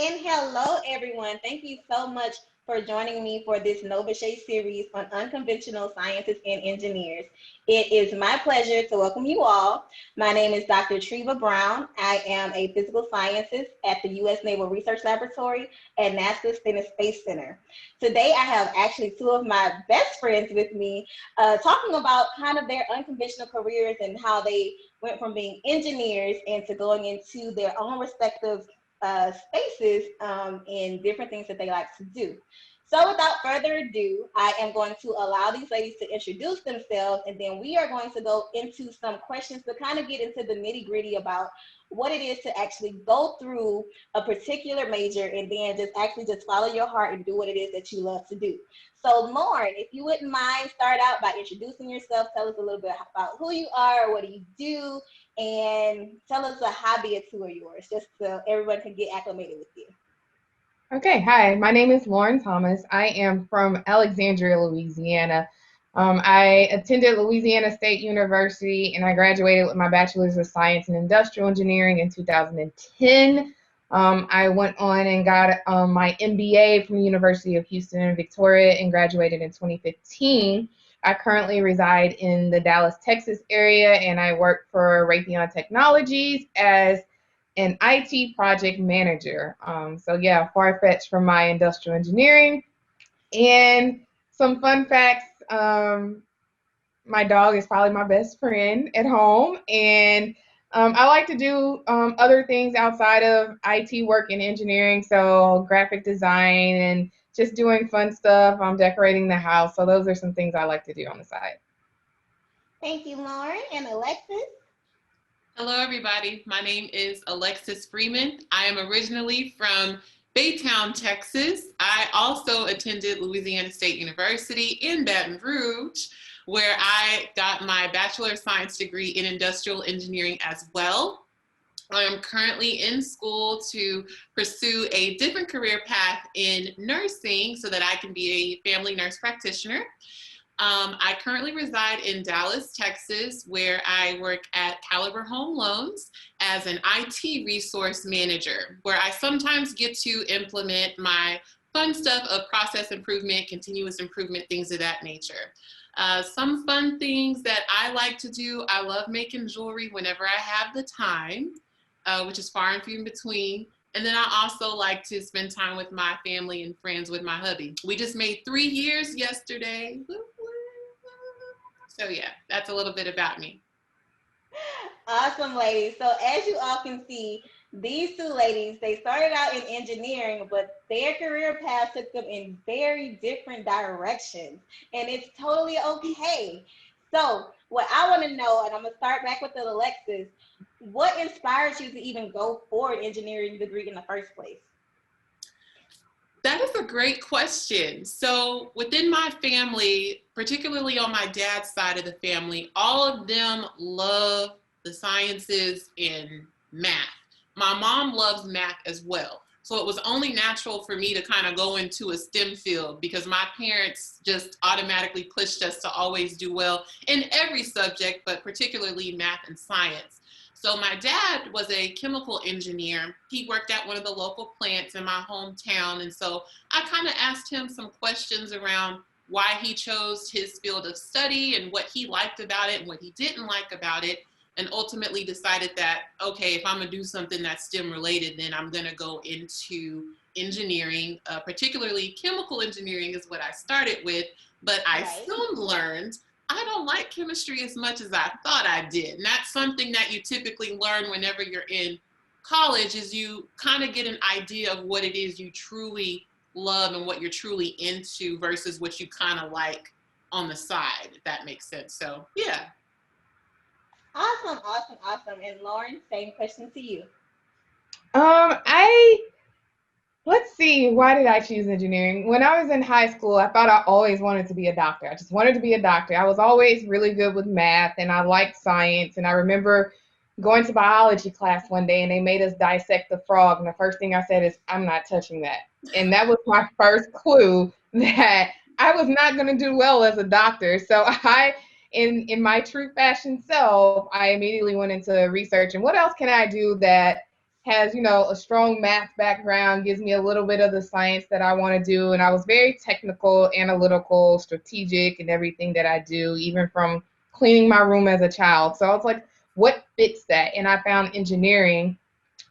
And hello, everyone. Thank you so much for joining me for this NOBCChE series on unconventional scientists and engineers. It is my pleasure to welcome you all. My name is Dr. Treva Brown. I am a physical scientist at the U.S. Naval Research Laboratory at NASA's Stennis Space Center. Today, I have actually two of my best friends with me talking about kind of their unconventional careers and how they went from being engineers into going into their own respective spaces and different things that they like to do. So without further ado, I am going to allow these ladies to introduce themselves, and then we are going to go into some questions to kind of get into the nitty gritty about what it is to actually go through a particular major and then just follow your heart and do what it is that you love to do. So Lauren, if you wouldn't mind, start out by introducing yourself. Tell us a little bit about who you are, what do you do, and tell us a hobby or two of yours, just so everyone can get acclimated with you. Okay, hi, my name is Lauren Thomas. I am from Alexandria, Louisiana. I attended Louisiana State University and I graduated with my Bachelor's of Science in Industrial Engineering in 2010. I went on and got my MBA from the University of Houston in Victoria and graduated in 2015. I currently reside in the Dallas, Texas area, and I work for Raytheon Technologies as an IT project manager. So yeah, far-fetched from my industrial engineering. And some fun facts, my dog is probably my best friend at home. And I like to do other things outside of IT work and engineering, so graphic design and just doing fun stuff. I'm decorating the house. So those are some things I like to do on the side. Thank you, Lauren. And Alexis? Hello, everybody. My name is Alexis Freeman. I am originally from Baytown, Texas. I also attended Louisiana State University in Baton Rouge, where I got my Bachelor of Science degree in Industrial Engineering as well. I am currently in school to pursue a different career path in nursing so that I can be a family nurse practitioner. I currently reside in Dallas, Texas, where I work at Caliber Home Loans as an IT resource manager, where I sometimes get to implement my fun stuff of process improvement, continuous improvement, things of that nature. Some fun things that I like to do, I love making jewelry whenever I have the time, which is far and few in between. And then I also like to spend time with my family and friends with my hubby. We just made 3 years yesterday. So yeah, that's a little bit about me. Awesome, ladies. So as you all can see, these two ladies, they started out in engineering, but their career path took them in very different directions. And it's totally okay. So what I want to know, and I'm going to start back with Alexis, what inspires you to even go for an engineering degree in the first place? That is a great question. So within my family, particularly on my dad's side of the family, all of them love the sciences and math. My mom loves math as well. So it was only natural for me to kind of go into a STEM field because my parents just automatically pushed us to always do well in every subject, but particularly math and science. So my dad was a chemical engineer. He worked at one of the local plants in my hometown. And so I kind of asked him some questions around why he chose his field of study and what he liked about it and what he didn't like about it. And ultimately decided that, okay, if I'm gonna do something that's STEM related, then I'm gonna go into engineering, particularly chemical engineering is what I started with. But I soon learned I don't like chemistry as much as I thought I did. And that's something that you typically learn whenever you're in college is you kind of get an idea of what it is you truly love and what you're truly into versus what you kind of like on the side, if that makes sense. So, yeah. Awesome, awesome, awesome. And Lauren, same question to you. Let's see, why did I choose engineering? When I was in high school, I thought I always wanted to be a doctor. I just wanted to be a doctor. I was always really good with math and I liked science. And I remember going to biology class one day and they made us dissect the frog. And the first thing I said is, I'm not touching that. And that was my first clue that I was not going to do well as a doctor. So in my true fashion self, I immediately went into research and what else can I do that has, you know, a strong math background, gives me a little bit of the science that I want to do. And I was very technical, analytical, strategic in everything that I do, even from cleaning my room as a child. So I was like, what fits that? And I found engineering.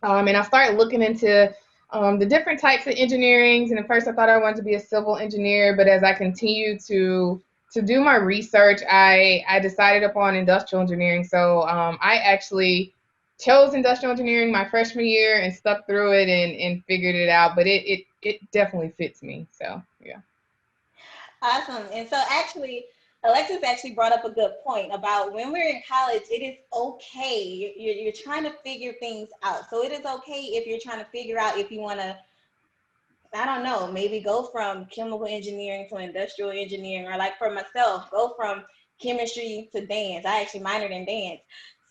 And I started looking into the different types of engineerings. And at first I thought I wanted to be a civil engineer, but as I continued to do my research, I decided upon industrial engineering. So I actually chose industrial engineering my freshman year and stuck through it and figured it out. But it definitely fits me. So yeah. Awesome. And so actually, Alexis actually brought up a good point about when we're in college, it is okay. You're trying to figure things out. So it is okay if you're trying to figure out if you want to, I don't know, maybe go from chemical engineering to industrial engineering, or like for myself, go from chemistry to dance. I actually minored in dance.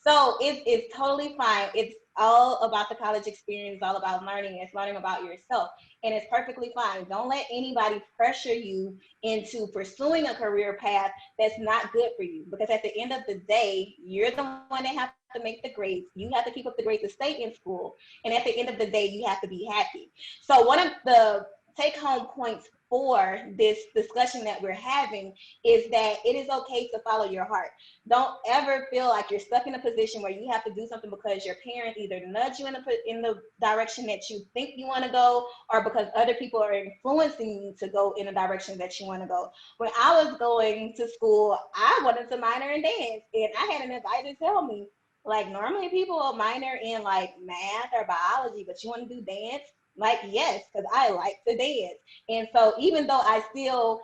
So it's totally fine. It's all about the college experience, all about learning. It's learning about yourself. And it's perfectly fine. Don't let anybody pressure you into pursuing a career path that's not good for you. Because at the end of the day, you're the one that has to make the grades. You have to keep up the grades to stay in school. And at the end of the day, you have to be happy. So one of the take-home points for this discussion that we're having is that it is okay to follow your heart. Don't ever feel like you're stuck in a position where you have to do something because your parents either nudge you in the direction that you think you want to go, or because other people are influencing you to go in a direction that you want to go. When I was going to school, I wanted to minor in dance, and I had an advisor tell me, like, normally people will minor in like math or biology, but you want to do dance? Like, yes, because I like to dance. And so even though I still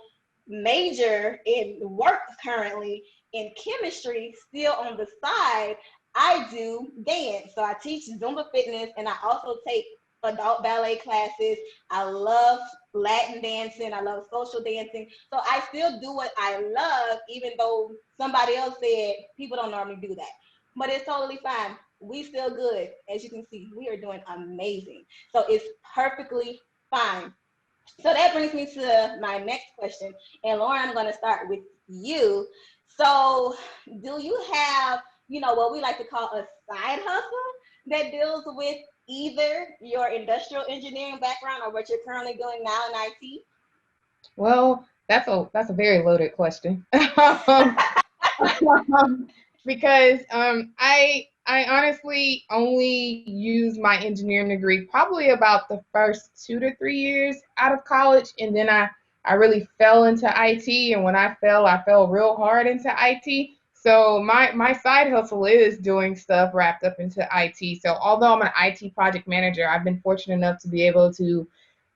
major in work currently in chemistry, still on the side, I do dance. So I teach Zumba fitness, and I also take adult ballet classes. I love Latin dancing. I love social dancing. So I still do what I love, even though somebody else said people don't normally do that. But it's totally fine. We still good. As you can see, we are doing amazing. So it's perfectly fine. So that brings me to my next question. And Lauren, I'm going to start with you. So do you have, what we like to call a side hustle that deals with either your industrial engineering background or what you're currently doing now in IT? Well, that's a very loaded question. Because I honestly only used my engineering degree probably about the first 2 to 3 years out of college, and then I really fell into IT, and when I fell real hard into IT. So my side hustle is doing stuff wrapped up into IT. So although I'm an IT project manager, I've been fortunate enough to be able to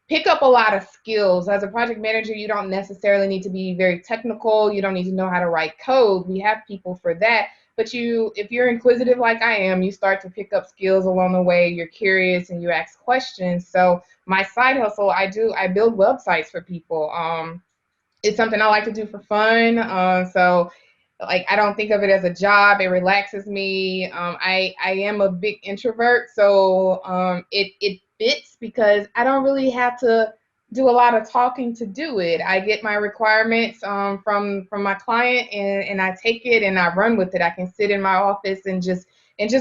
pick up a lot of skills. As a project manager, you don't necessarily need to be very technical. You don't need to know how to write code. We have people for that. But if you're inquisitive like I am, you start to pick up skills along the way. You're curious and you ask questions. So my side hustle, I build websites for people. It's something I like to do for fun. So like, I don't think of it as a job. It relaxes me. I am a big introvert, so it fits because I don't really have to do a lot of talking to do it. I get my requirements from my client, and I take it and I run with it. I can sit in my office and just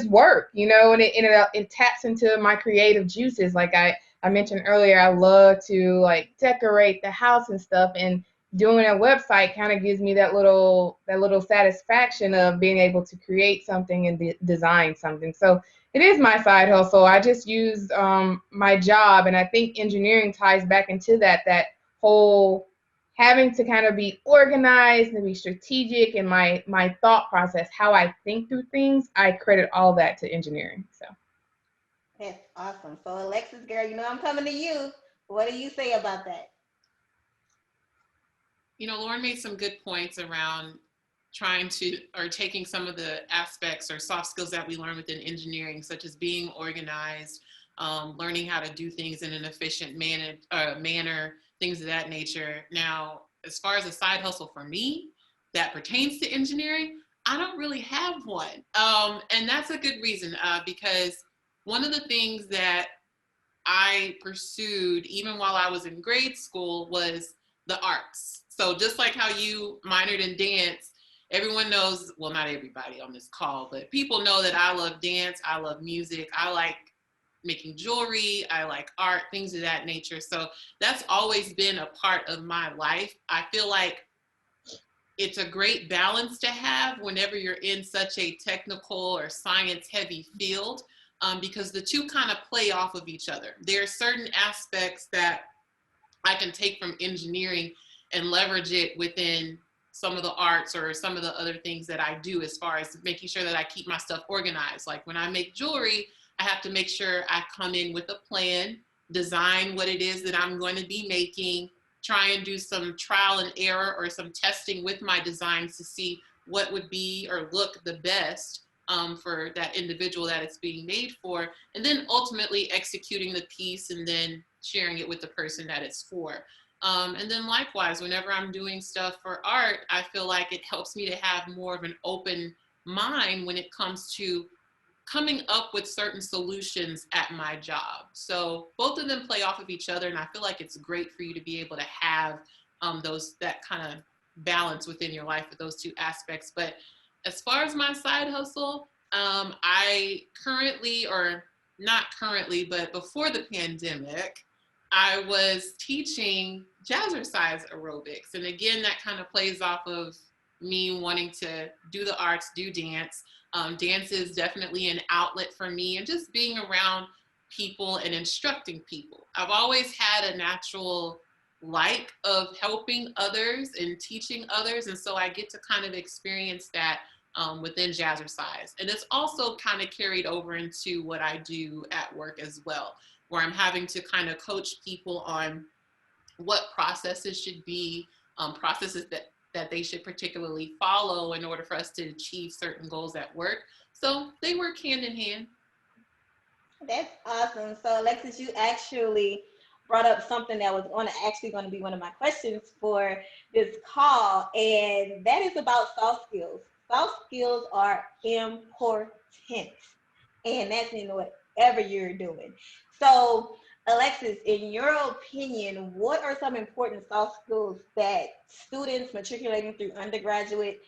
work, and it taps into my creative juices. Like I mentioned earlier, I love to like decorate the house and stuff, and doing a website kind of gives me that little satisfaction of being able to create something and design something. So it is my side hustle. I just use my job, and I think engineering ties back into that whole having to kind of be organized and be strategic in my thought process, how I think through things. I credit all that to engineering. So That's awesome. So Alexis, girl, I'm coming to you. What do you say about that? Lauren made some good points around taking some of the aspects or soft skills that we learn within engineering, such as being organized, learning how to do things in an efficient manner, things of that nature. Now, as far as a side hustle for me that pertains to engineering, I don't really have one. And that's a good reason, because one of the things that I pursued even while I was in grade school was the arts. So just like how you minored in dance, everyone knows, well, not everybody on this call, but people know that I love dance, I love music, I like making jewelry, I like art, things of that nature. So that's always been a part of my life. I feel like it's a great balance to have whenever you're in such a technical or science heavy field, because the two kind of play off of each other. There are certain aspects that I can take from engineering and leverage it within some of the arts or some of the other things that I do, as far as making sure that I keep my stuff organized. Like when I make jewelry, I have to make sure I come in with a plan, design what it is that I'm going to be making, try and do some trial and error or some testing with my designs to see what would be or look the best for that individual that it's being made for, and then ultimately executing the piece and then sharing it with the person that it's for. And then likewise, whenever I'm doing stuff for art, I feel like it helps me to have more of an open mind when it comes to coming up with certain solutions at my job. So both of them play off of each other, and I feel like it's great for you to be able to have that kind of balance within your life with those two aspects. But as far as my side hustle, I currently, or not currently, but before the pandemic, I was teaching jazzercise aerobics. And again, that kind of plays off of me wanting to do the arts, do dance. Dance is definitely an outlet for me, and just being around people and instructing people. I've always had a natural like of helping others and teaching others. And so I get to kind of experience that within jazzercise. And it's also kind of carried over into what I do at work as well, where I'm having to kind of coach people on what processes should be, processes that they should particularly follow in order for us to achieve certain goals at work. So they work hand in hand. That's awesome. So Alexis, you actually brought up something that was going to be one of my questions for this call, and that is about soft skills. Soft skills are important, and that's in whatever you're doing. So Alexis, in your opinion, what are some important soft skills that students matriculating through undergraduate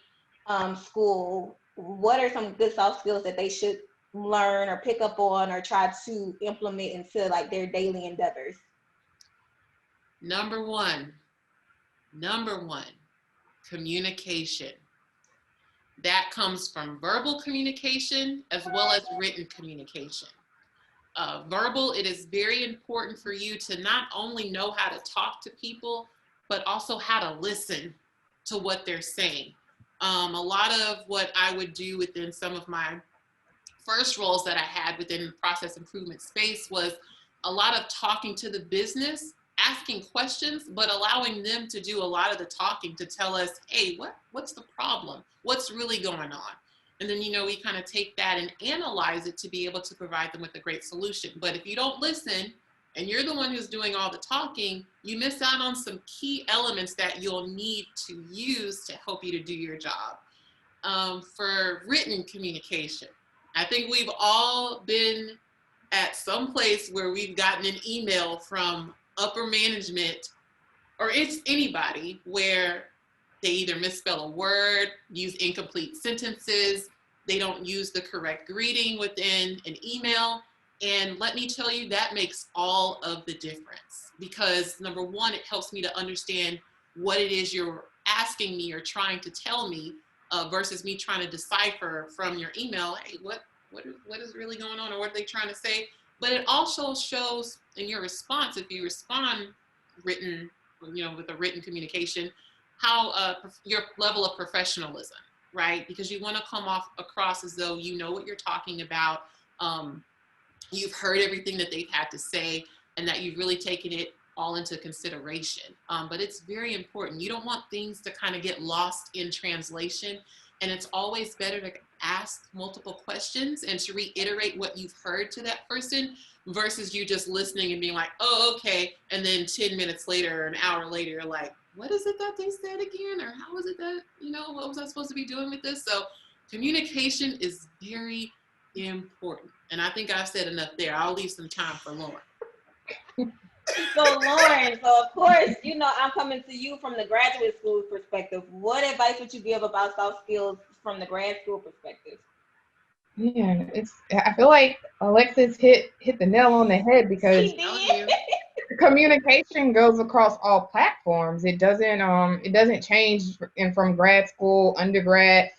school, what are some good soft skills that they should learn or pick up on or try to implement into like their daily endeavors? Number one, communication. That comes from verbal communication as well as written communication. Verbal, it is very important for you to not only know how to talk to people, but also how to listen to what they're saying. A lot of what I would do within some of my first roles that I had within the process improvement space was a lot of talking to the business, asking questions, but allowing them to do a lot of the talking to tell us, hey, what's the problem? What's really going on? And then, we kind of take that and analyze it to be able to provide them with a great solution. But if you don't listen and you're the one who's doing all the talking, you miss out on some key elements that you'll need to use to help you to do your job. For written communication, I think we've all been at some place where we've gotten an email from upper management, or it's anybody, where they either misspell a word, use incomplete sentences, they don't use the correct greeting within an email. And let me tell you, that makes all of the difference, because number one, it helps me to understand what it is you're asking me or trying to tell me, versus me trying to decipher from your email, hey, what is really going on, or what are they trying to say? But it also shows in your response, if you respond written, with a written communication, how your level of professionalism, right? Because you want to come across as though you know what you're talking about, you've heard everything that they've had to say, and that you've really taken it all into consideration. But it's very important. You don't want things to kind of get lost in translation, and it's always better to ask multiple questions and to reiterate what you've heard to that person, versus you just listening and being like, oh, okay, and then 10 minutes later, or an hour later, you're like, what is it that they said again? Or how is it that, what was I supposed to be doing with this? So communication is very important. And I think I've said enough there. I'll leave some time for Lauren. So Lauren, of course, I'm coming to you from the graduate school perspective. What advice would you give about soft skills from the grad school perspective? Yeah, I feel like Alexis hit the nail on the head because She Telling did. you. communication goes across all platforms. It doesn't change from grad school, undergrad,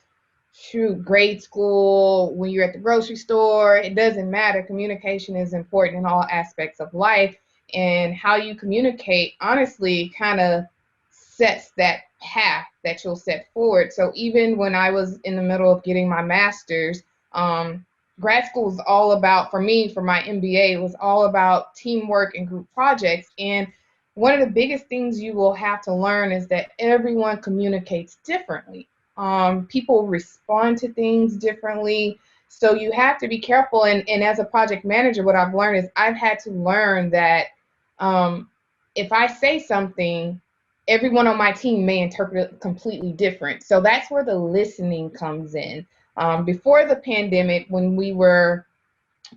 shoot, grade school, when you're at the grocery store. It doesn't matter. Communication is important in all aspects of life, and how you communicate honestly kind of sets that path that you'll set forward. So even when I was in the middle of getting my master's, um, grad school is all about, for me, for my MBA, it was all about teamwork and group projects. And one of the biggest things you will have to learn is that everyone communicates differently. People respond to things differently. So you have to be careful. And as a project manager, what I've learned is I've had to learn that um, if I say something, everyone on my team may interpret it completely different. So that's where the listening comes in. Before the pandemic, when we were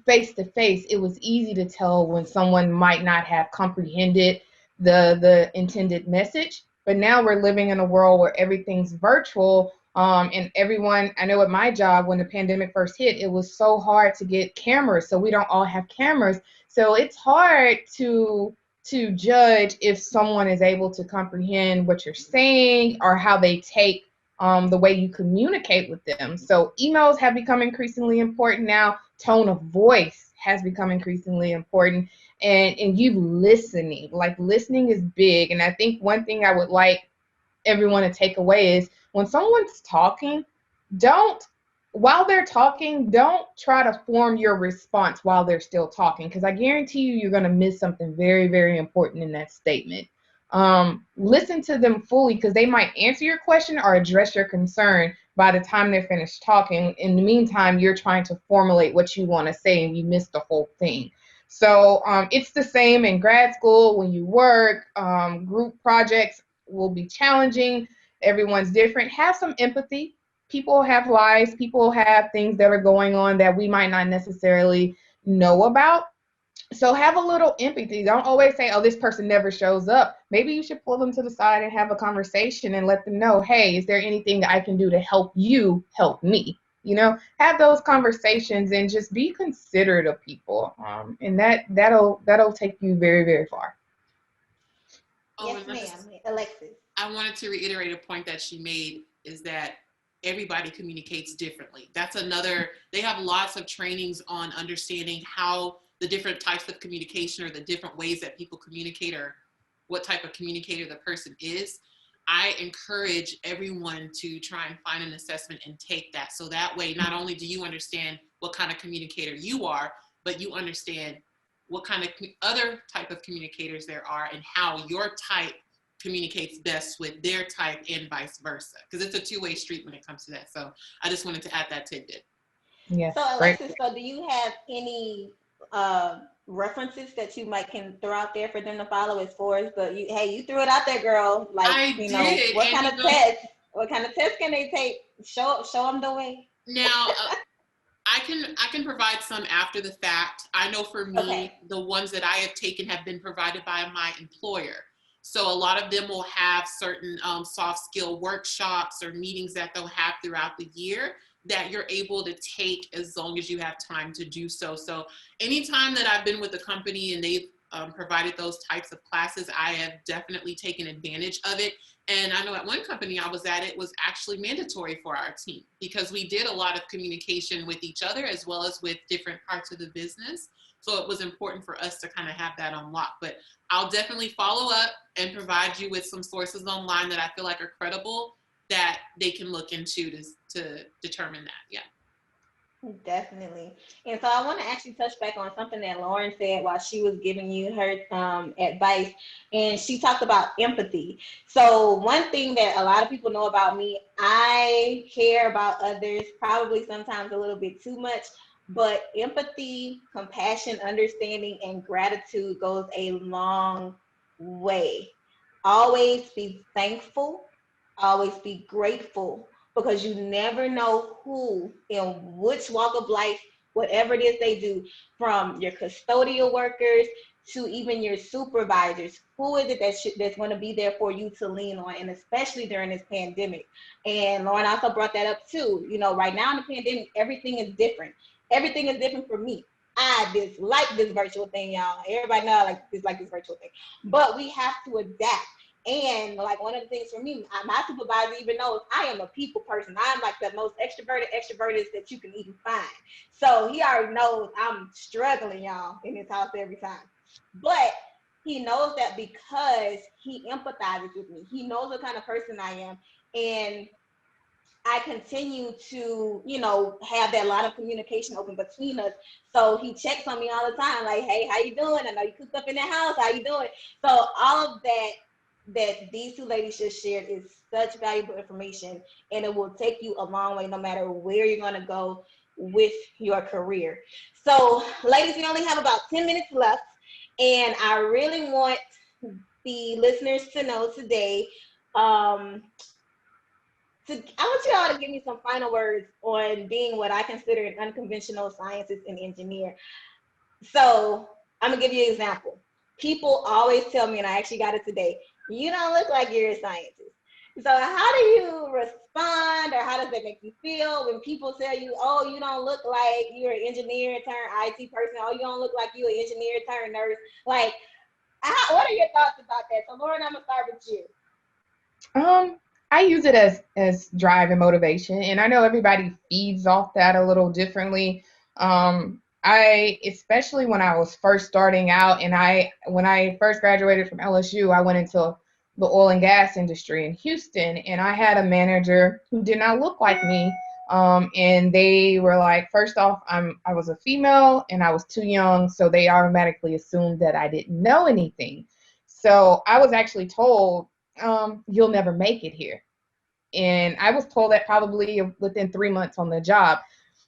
face to face, it was easy to tell when someone might not have comprehended the intended message. But now we're living in a world where everything's virtual. And everyone, I know at my job, when the pandemic first hit, it was so hard to get cameras. So we don't all have cameras. So it's hard to judge if someone is able to comprehend what you're saying or how they take the way you communicate with them. So emails have become increasingly important now. Tone of voice has become increasingly important, and you listening, like listening is big. And I think one thing I would like everyone to take away is when someone's talking, don't while they're talking, don't try to form your response while they're still talking, because I guarantee you're going to miss something very, very important in that statement. Listen to them fully, because they might answer your question or address your concern by the time they're finished talking. In the meantime, you're trying to formulate what you want to say and you miss the whole thing. So it's the same in grad school, when you work. Group projects will be challenging. Everyone's different. Have some empathy. People have lives. People have things that are going on that we might not necessarily know about. So have a little empathy. Don't always say, oh, this person never shows up. Maybe you should pull them to the side and have a conversation and let them know, hey, is there anything that I can do to help you help me? Have those conversations and just be considerate of people. And that'll take you very, very far. Oh, Yes, and ma'am. Alexis. I wanted to reiterate a point that she made is that everybody communicates differently. That's another, they have lots of trainings on understanding how the different types of communication or the different ways that people communicate or what type of communicator the person is. I encourage everyone to try and find an assessment and take that. So that way, not only do you understand what kind of communicator you are, but you understand what kind of other type of communicators there are and how your type communicates best with their type and vice versa, because it's a two-way street when it comes to that. So I just wanted to add that tidbit. Yes, So great. Alexis, so do you have any references that you might can throw out there for them to follow as far as hey, you threw it out there, girl. Like, I did, what and kind of test? What kind of test can they take? Show them the way. now I can provide some after the fact. I know for Okay. me, the ones that I have taken have been provided by my employer. So a lot of them will have certain soft skill workshops or meetings that they'll have throughout the year that you're able to take as long as you have time to do so. So anytime that I've been with a company and they've provided those types of classes, I have definitely taken advantage of it. And I know at one company I was at, it was actually mandatory for our team because we did a lot of communication with each other as well as with different parts of the business. So it was important for us to kind of have that on lock. But I'll definitely follow up and provide you with some sources online that I feel like are credible that they can look into to determine that. Yeah. Definitely. And so I want to actually touch back on something that Lauren said while she was giving you her advice. And she talked about empathy. So one thing that a lot of people know about me, I care about others, probably sometimes a little bit too much. But empathy, compassion, understanding, and gratitude goes a long way. Always be thankful, always be grateful, because you never know who in which walk of life, whatever it is they do, from your custodial workers to even your supervisors. Who is it that's going to be there for you to lean on, and especially during this pandemic? And Lauren also brought that up too. You know, right now in the pandemic, everything is different. Everything is different for me. I dislike this virtual thing, y'all. Everybody know I dislike this virtual thing. But we have to adapt. And like one of the things for me, my supervisor even knows I am a people person. I'm like the most extroverted that you can even find. So he already knows I'm struggling, y'all, in his house every time. But he knows that because he empathizes with me. He knows what kind of person I am. And I continue to, you know, have that line of communication open between us. So he checks on me all the time, like, hey, how you doing? I know you cooked up in the house. How you doing? So all of that these two ladies just shared is such valuable information, and it will take you a long way no matter where you're going to go with your career. So ladies, we only have about 10 minutes left, and I really want the listeners to know today, I want you all to give me some final words on being what I consider an unconventional scientist and engineer. So I'm gonna give you an example. People always tell me, and I actually got it today, you don't look like you're a scientist. So how do you respond, or how does that make you feel when people tell you, oh, you don't look like you're an engineer turned IT person, oh, you don't look like you're an engineer turned nurse? Like, what are your thoughts about that? So Lauren, I'm gonna start with you. I use it as drive and motivation, and I know everybody feeds off that a little differently. I, especially when I was first starting out, and when I first graduated from LSU, I went into the oil and gas industry in Houston, and I had a manager who did not look like me. And they were like, first off, I was a female and I was too young, so they automatically assumed that I didn't know anything. So I was actually told, you'll never make it here. And I was told that probably within 3 months on the job.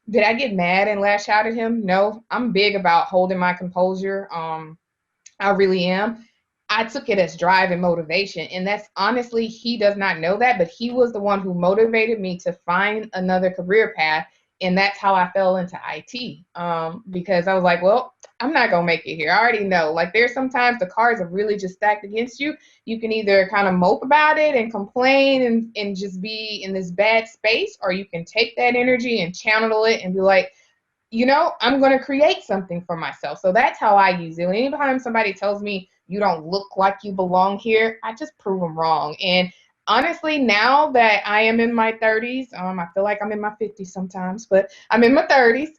Did I get mad and lash out at him? No, I'm big about holding my composure. I really am. I took it as drive and motivation. And that's honestly, he does not know that, but he was the one who motivated me to find another career path. And that's how I fell into IT, because I was like, well, I'm not going to make it here. I already know. Like, there's sometimes the cards are really just stacked against you. You can either kind of mope about it and complain and just be in this bad space, or you can take that energy and channel it and be like, you know, I'm going to create something for myself. So that's how I use it. When anytime somebody tells me you don't look like you belong here, I just prove them wrong. And honestly, now that I am in my 30s, I feel like I'm in my 50s sometimes, but I'm in my 30s.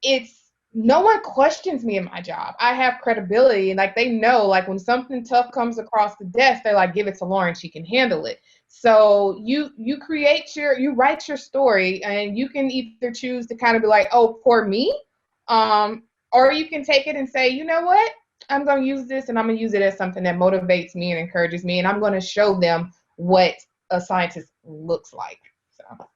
It's no one questions me in my job. I have credibility, and like they know, like when something tough comes across the desk, they're like, give it to Lauren, she can handle it. So you write your story, and you can either choose to kind of be like, oh, poor me, or you can take it and say, you know what, I'm going to use this, and I'm going to use it as something that motivates me and encourages me, and I'm going to show them what a scientist looks like. So.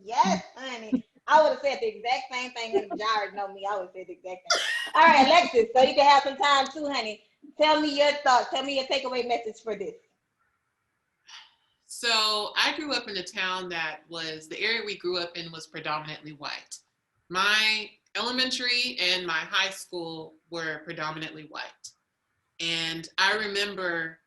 Yes, honey. I would have said the exact same thing, honey. Y'all already know me. I would have said the exact thing. All right, Alexis, so you can have some time too, honey. Tell me your thoughts. Tell me your takeaway message for this. So I grew up in a town the area we grew up in was predominantly white. My elementary and my high school were predominantly white. And I remember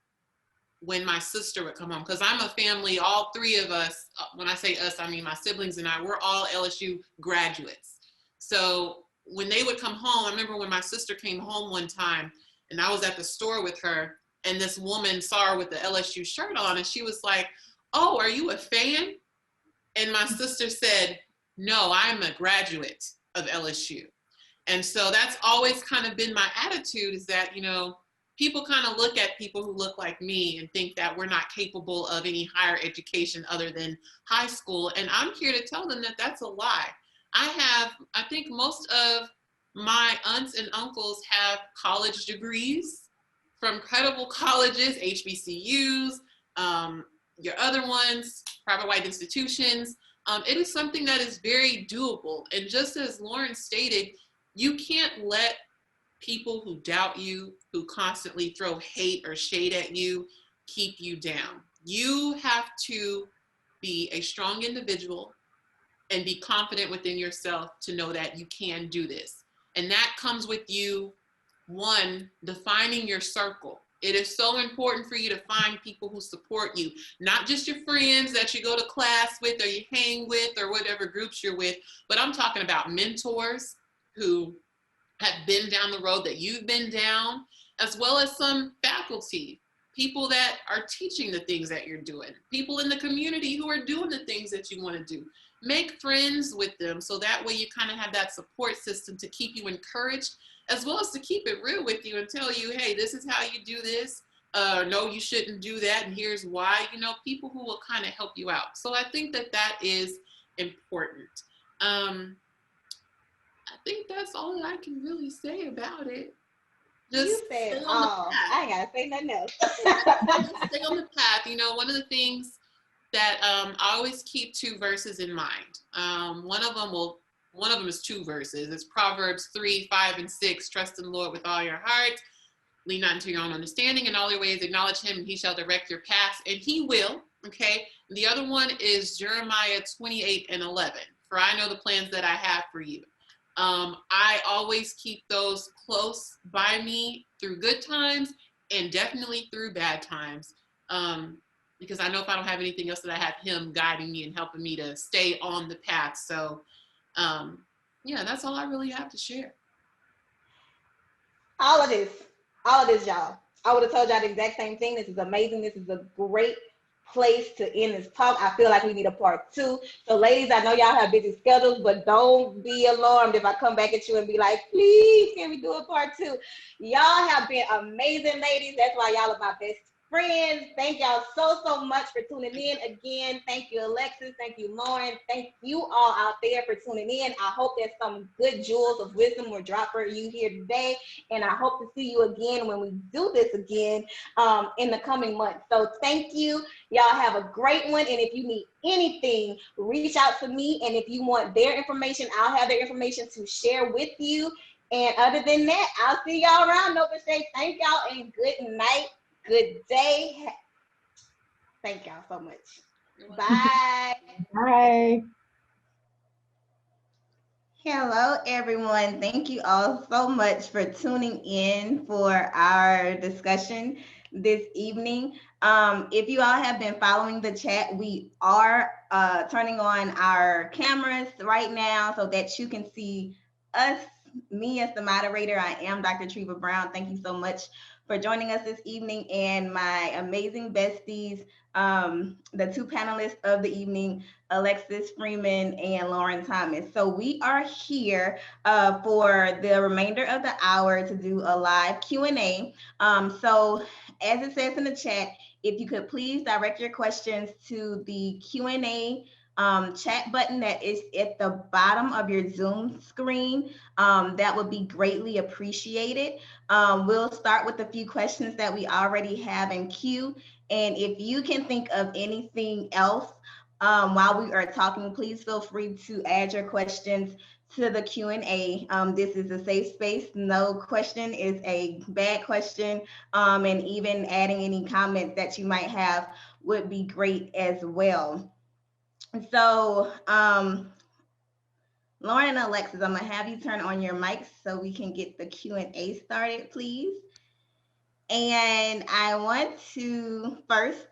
when my sister would come home, because I'm a family, all three of us, when I say us, I mean my siblings and I, we're all LSU graduates. So when they would come home, I remember when my sister came home one time and I was at the store with her, and this woman saw her with the LSU shirt on, and she was like, oh, are you a fan? And my sister said, no, I'm a graduate of LSU. And so that's always kind of been my attitude, is that, you know, people kind of look at people who look like me and think that we're not capable of any higher education other than high school. And I'm here to tell them that that's a lie. I think most of my aunts and uncles have college degrees from credible colleges, HBCUs, your other ones, private white institutions. It is something that is very doable. And just as Lauren stated, you can't let people who doubt you, who constantly throw hate or shade at you, keep you down. You have to be a strong individual and be confident within yourself to know that you can do this. And that comes with you one, defining your circle. It is so important for you to find people who support you, not just your friends that you go to class with or you hang with or whatever groups you're with, but I'm talking about mentors who have been down the road that you've been down, as well as some faculty, people that are teaching the things that you're doing, people in the community who are doing the things that you want to do. Make friends with them so that way you kind of have that support system to keep you encouraged, as well as to keep it real with you and tell you, hey, this is how you do this. No, you shouldn't do that, and here's why. You know, people who will kind of help you out. So I think that that is important. I think that's all I can really say about it. Just you said, oh, I ain't gotta say nothing else. Just stay on the path. You know, one of the things that I always keep two verses in mind. One of them is two verses. It's Proverbs 3, 5, and 6. Trust in the Lord with all your heart. Lean not into your own understanding. In all your ways acknowledge him, and he shall direct your paths, and he will. Okay. And the other one is Jeremiah 28 and 11. For I know the plans that I have for you. I always keep those close by me through good times and definitely through bad times. Because I know if I don't have anything else, that I have him guiding me and helping me to stay on the path. So, yeah, that's all I really have to share. All of this, y'all. I would have told y'all the exact same thing. This is amazing. This is a great place to end this talk. I feel like we need a part 2. So ladies, I know y'all have busy schedules, but don't be alarmed if I come back at you and be like, please, can we do a part 2? Y'all have been amazing, ladies. That's why y'all are my best friends. Thank y'all so much for tuning in. Again, thank you, Alexis. Thank you, Lauren. Thank you all out there for tuning in. I hope that some good jewels of wisdom were dropped for you here today. And I hope to see you again when we do this again in the coming months. So thank you. Y'all have a great one. And if you need anything, reach out to me. And if you want their information, I'll have their information to share with you. And other than that, I'll see y'all around NOBCChE. Thank y'all and good night. Good day. Thank y'all so much. Bye. Bye. Hello, everyone. Thank you all so much for tuning in for our discussion this evening. If you all have been following the chat, we are turning on our cameras right now so that you can see us, me as the moderator. I am Dr. Treva Brown. Thank you so much for joining us this evening, and my amazing besties, the two panelists of the evening, Alexis Freeman and Lauren Thomas. So we are here for the remainder of the hour to do a live Q&A. So as it says in the chat, if you could please direct your questions to the Q&A chat button that is at the bottom of your Zoom screen. That would be greatly appreciated. We'll start with a few questions that we already have in queue. And if you can think of anything else while we are talking, please feel free to add your questions to the Q&A. This is a safe space. No question is a bad question. And even adding any comments that you might have would be great as well. So, Lauren and Alexis, I'm gonna have you turn on your mics so we can get the Q&A started, please. And I want to first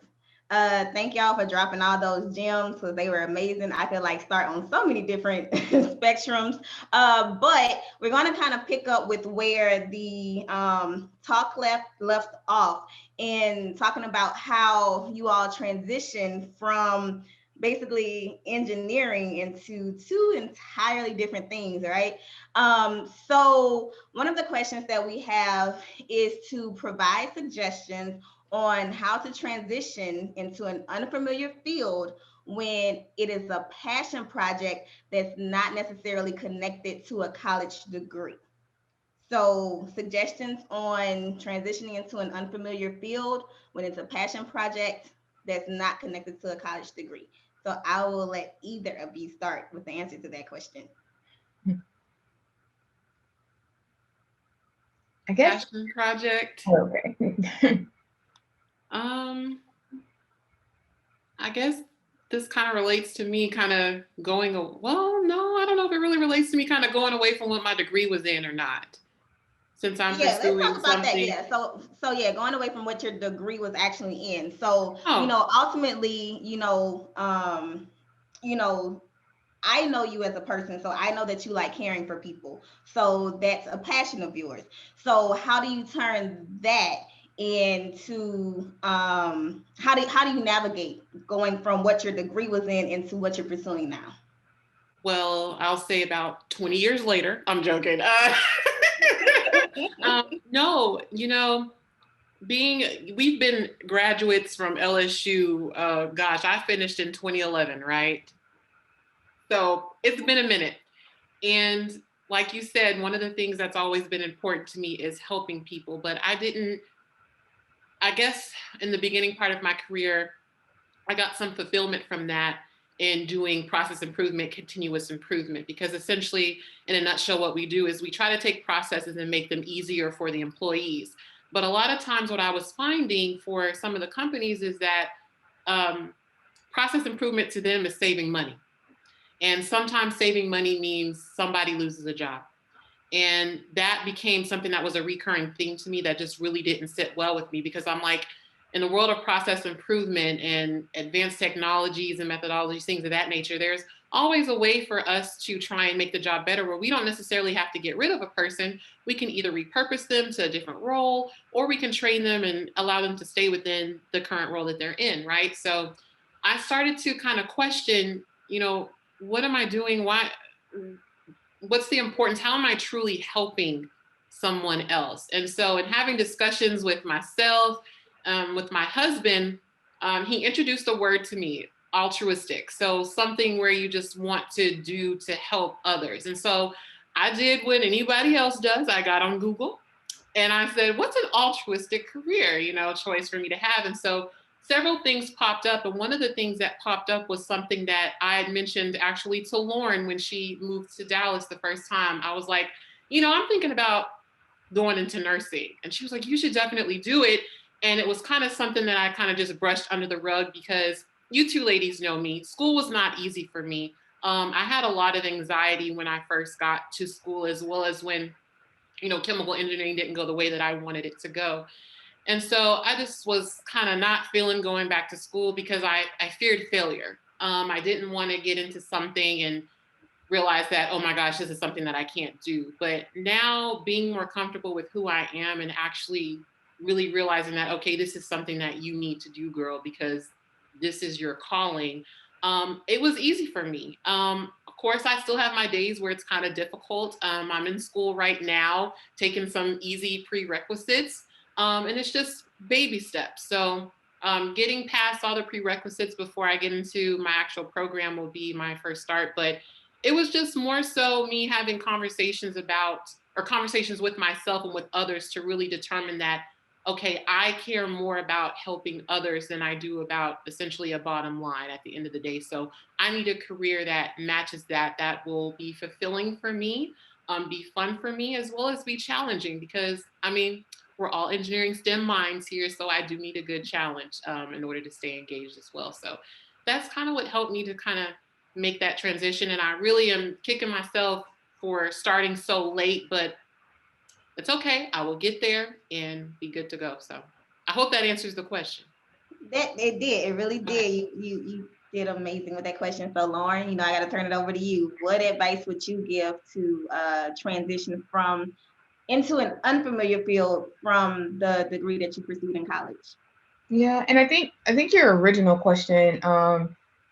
thank y'all for dropping all those gems because they were amazing. I could like start on so many different spectrums, but we're gonna kind of pick up with where the talk left off and talking about how you all transition from basically engineering into two entirely different things, right? So one of the questions that we have is to provide suggestions on how to transition into an unfamiliar field when it is a passion project that's not necessarily connected to a college degree. So suggestions on transitioning into an unfamiliar field when it's a passion project that's not connected to a college degree. So I will let either of you start with the answer to that question. I guess. Passion project. Okay. I guess this kind of relates to me kind of going, well, no, I don't know if it really relates to me kind of going away from what my degree was in or not. since I'm Yeah, let's talk pursuing about that. something. Yeah. So yeah, going away from what your degree was actually in. So, Oh, ultimately, you know, I know you as a person, so I know that you like caring for people. So that's a passion of yours. So how do you turn that into how do you navigate going from what your degree was in into what you're pursuing now? well, I'll say about 20 years later. I'm joking. No, we've been graduates from LSU. Gosh, I finished in 2011, right? So it's been a minute. And like you said, one of the things that's always been important to me is helping people. But I guess in the beginning part of my career, I got some fulfillment from that in doing process improvement, continuous improvement, because essentially, in a nutshell, what we do is we try to take processes and make them easier for the employees. But a lot of times, what I was finding for some of the companies is that um, process improvement to them is saving money. And sometimes saving money means somebody loses a job. And that became something that was a recurring thing to me that just really didn't sit well with me, because I'm like, in the world of process improvement and advanced technologies and methodologies, things of that nature, there's always a way for us to try and make the job better where we don't necessarily have to get rid of a person. We can either repurpose them to a different role, or we can train them and allow them to stay within the current role that they're in, right? So I started to kind of question, what am I doing? What's the importance? How am I truly helping someone else? And so, in having discussions with myself, with my husband, he introduced a word to me, altruistic. So, something where you just want to do to help others. And so, I did what anybody else does. I got on Google and I said, what's an altruistic career, choice for me to have? And so, several things popped up. And one of the things that popped up was something that I had mentioned actually to Lauren when she moved to Dallas the first time. I was like, I'm thinking about going into nursing. And she was like, you should definitely do it. And it was kind of something that I kind of just brushed under the rug, because you two ladies know me. School was not easy for me. I had a lot of anxiety when I first got to school, as well as when, chemical engineering didn't go the way that I wanted it to go. And so I just was kind of not feeling going back to school, because I feared failure. I didn't want to get into something and realize that, oh my gosh, this is something that I can't do. But now, being more comfortable with who I am and actually really realizing that, okay, this is something that you need to do, girl, because this is your calling. It was easy for me. Of course, I still have my days where it's kind of difficult. I'm in school right now, taking some easy prerequisites, and it's just baby steps. So getting past all the prerequisites before I get into my actual program will be my first start. But it was just more so me having conversations with myself and with others to really determine that, okay, I care more about helping others than I do about essentially a bottom line at the end of the day. So I need a career that matches that will be fulfilling for me, be fun for me, as well as be challenging, because we're all engineering STEM minds here. So I do need a good challenge in order to stay engaged as well. So that's kind of what helped me to kind of make that transition. And I really am kicking myself for starting so late, but it's okay. I will get there and be good to go. So I hope that answers the question. That it did. It really Okay. did. You did amazing with that question. So Lauren, I got to turn it over to you. What advice would you give to transition from into an unfamiliar field from the degree that you pursued in college? Yeah, and I think your original question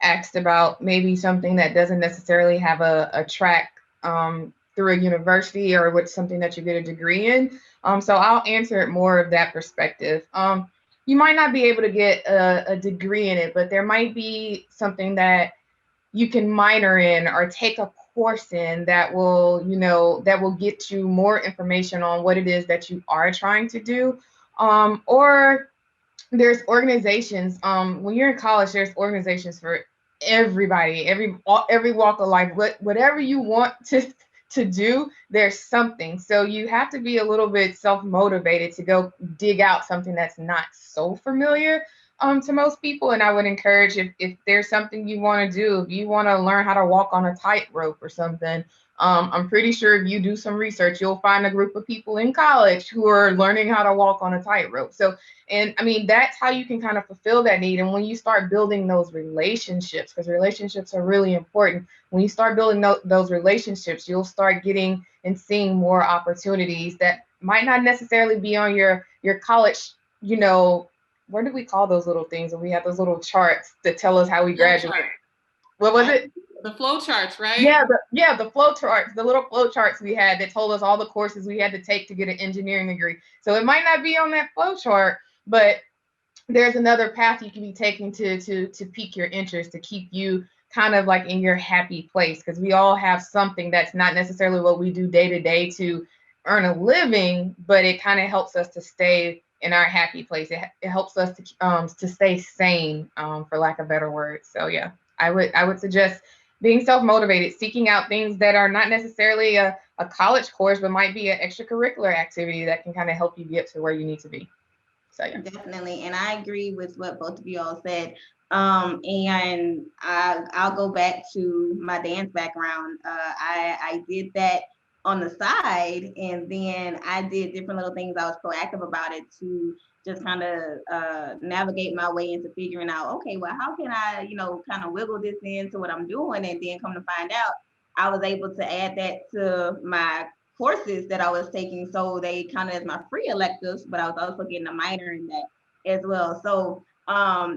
asked about maybe something that doesn't necessarily have a track through a university, or with something that you get a degree in. So I'll answer it more of that perspective. You might not be able to get a degree in it, but there might be something that you can minor in or take a course in that will get you more information on what it is that you are trying to do. Or there's organizations, when you're in college, there's organizations for everybody, every walk of life. Whatever you want to do, there's something. So you have to be a little bit self-motivated to go dig out something that's not so familiar to most people. And I would encourage, if there's something you want to do, if you want to learn how to walk on a tightrope or something, I'm pretty sure if you do some research, you'll find a group of people in college who are learning how to walk on a tightrope. So, and I mean, that's how you can kind of fulfill that need. And when you start building those relationships, because relationships are really important, when you start building those relationships, you'll start getting and seeing more opportunities that might not necessarily be on your college, you know, what do we call those little things? And we have those little charts that tell us how we graduate. What was it? The flow charts, right? Yeah, the flow charts, the little flow charts we had that told us all the courses we had to take to get an engineering degree. So it might not be on that flow chart, but there's another path you can be taking to pique your interest, to keep you kind of like in your happy place, because we all have something that's not necessarily what we do day to day to earn a living, but it kind of helps us to stay in our happy place. It helps us to stay sane, for lack of better words. So yeah, I would suggest being self-motivated, seeking out things that are not necessarily a college course, but might be an extracurricular activity that can kind of help you get to where you need to be. So yeah. Definitely, and I agree with what both of you all said. And I'll go back to my dance background. I did that on the side, and then I did different little things. I was proactive about it to just kind of navigate my way into figuring out, okay, well, how can I, kind of wiggle this into what I'm doing? And then come to find out, I was able to add that to my courses that I was taking, so they counted as my free electives, but I was also getting a minor in that as well. So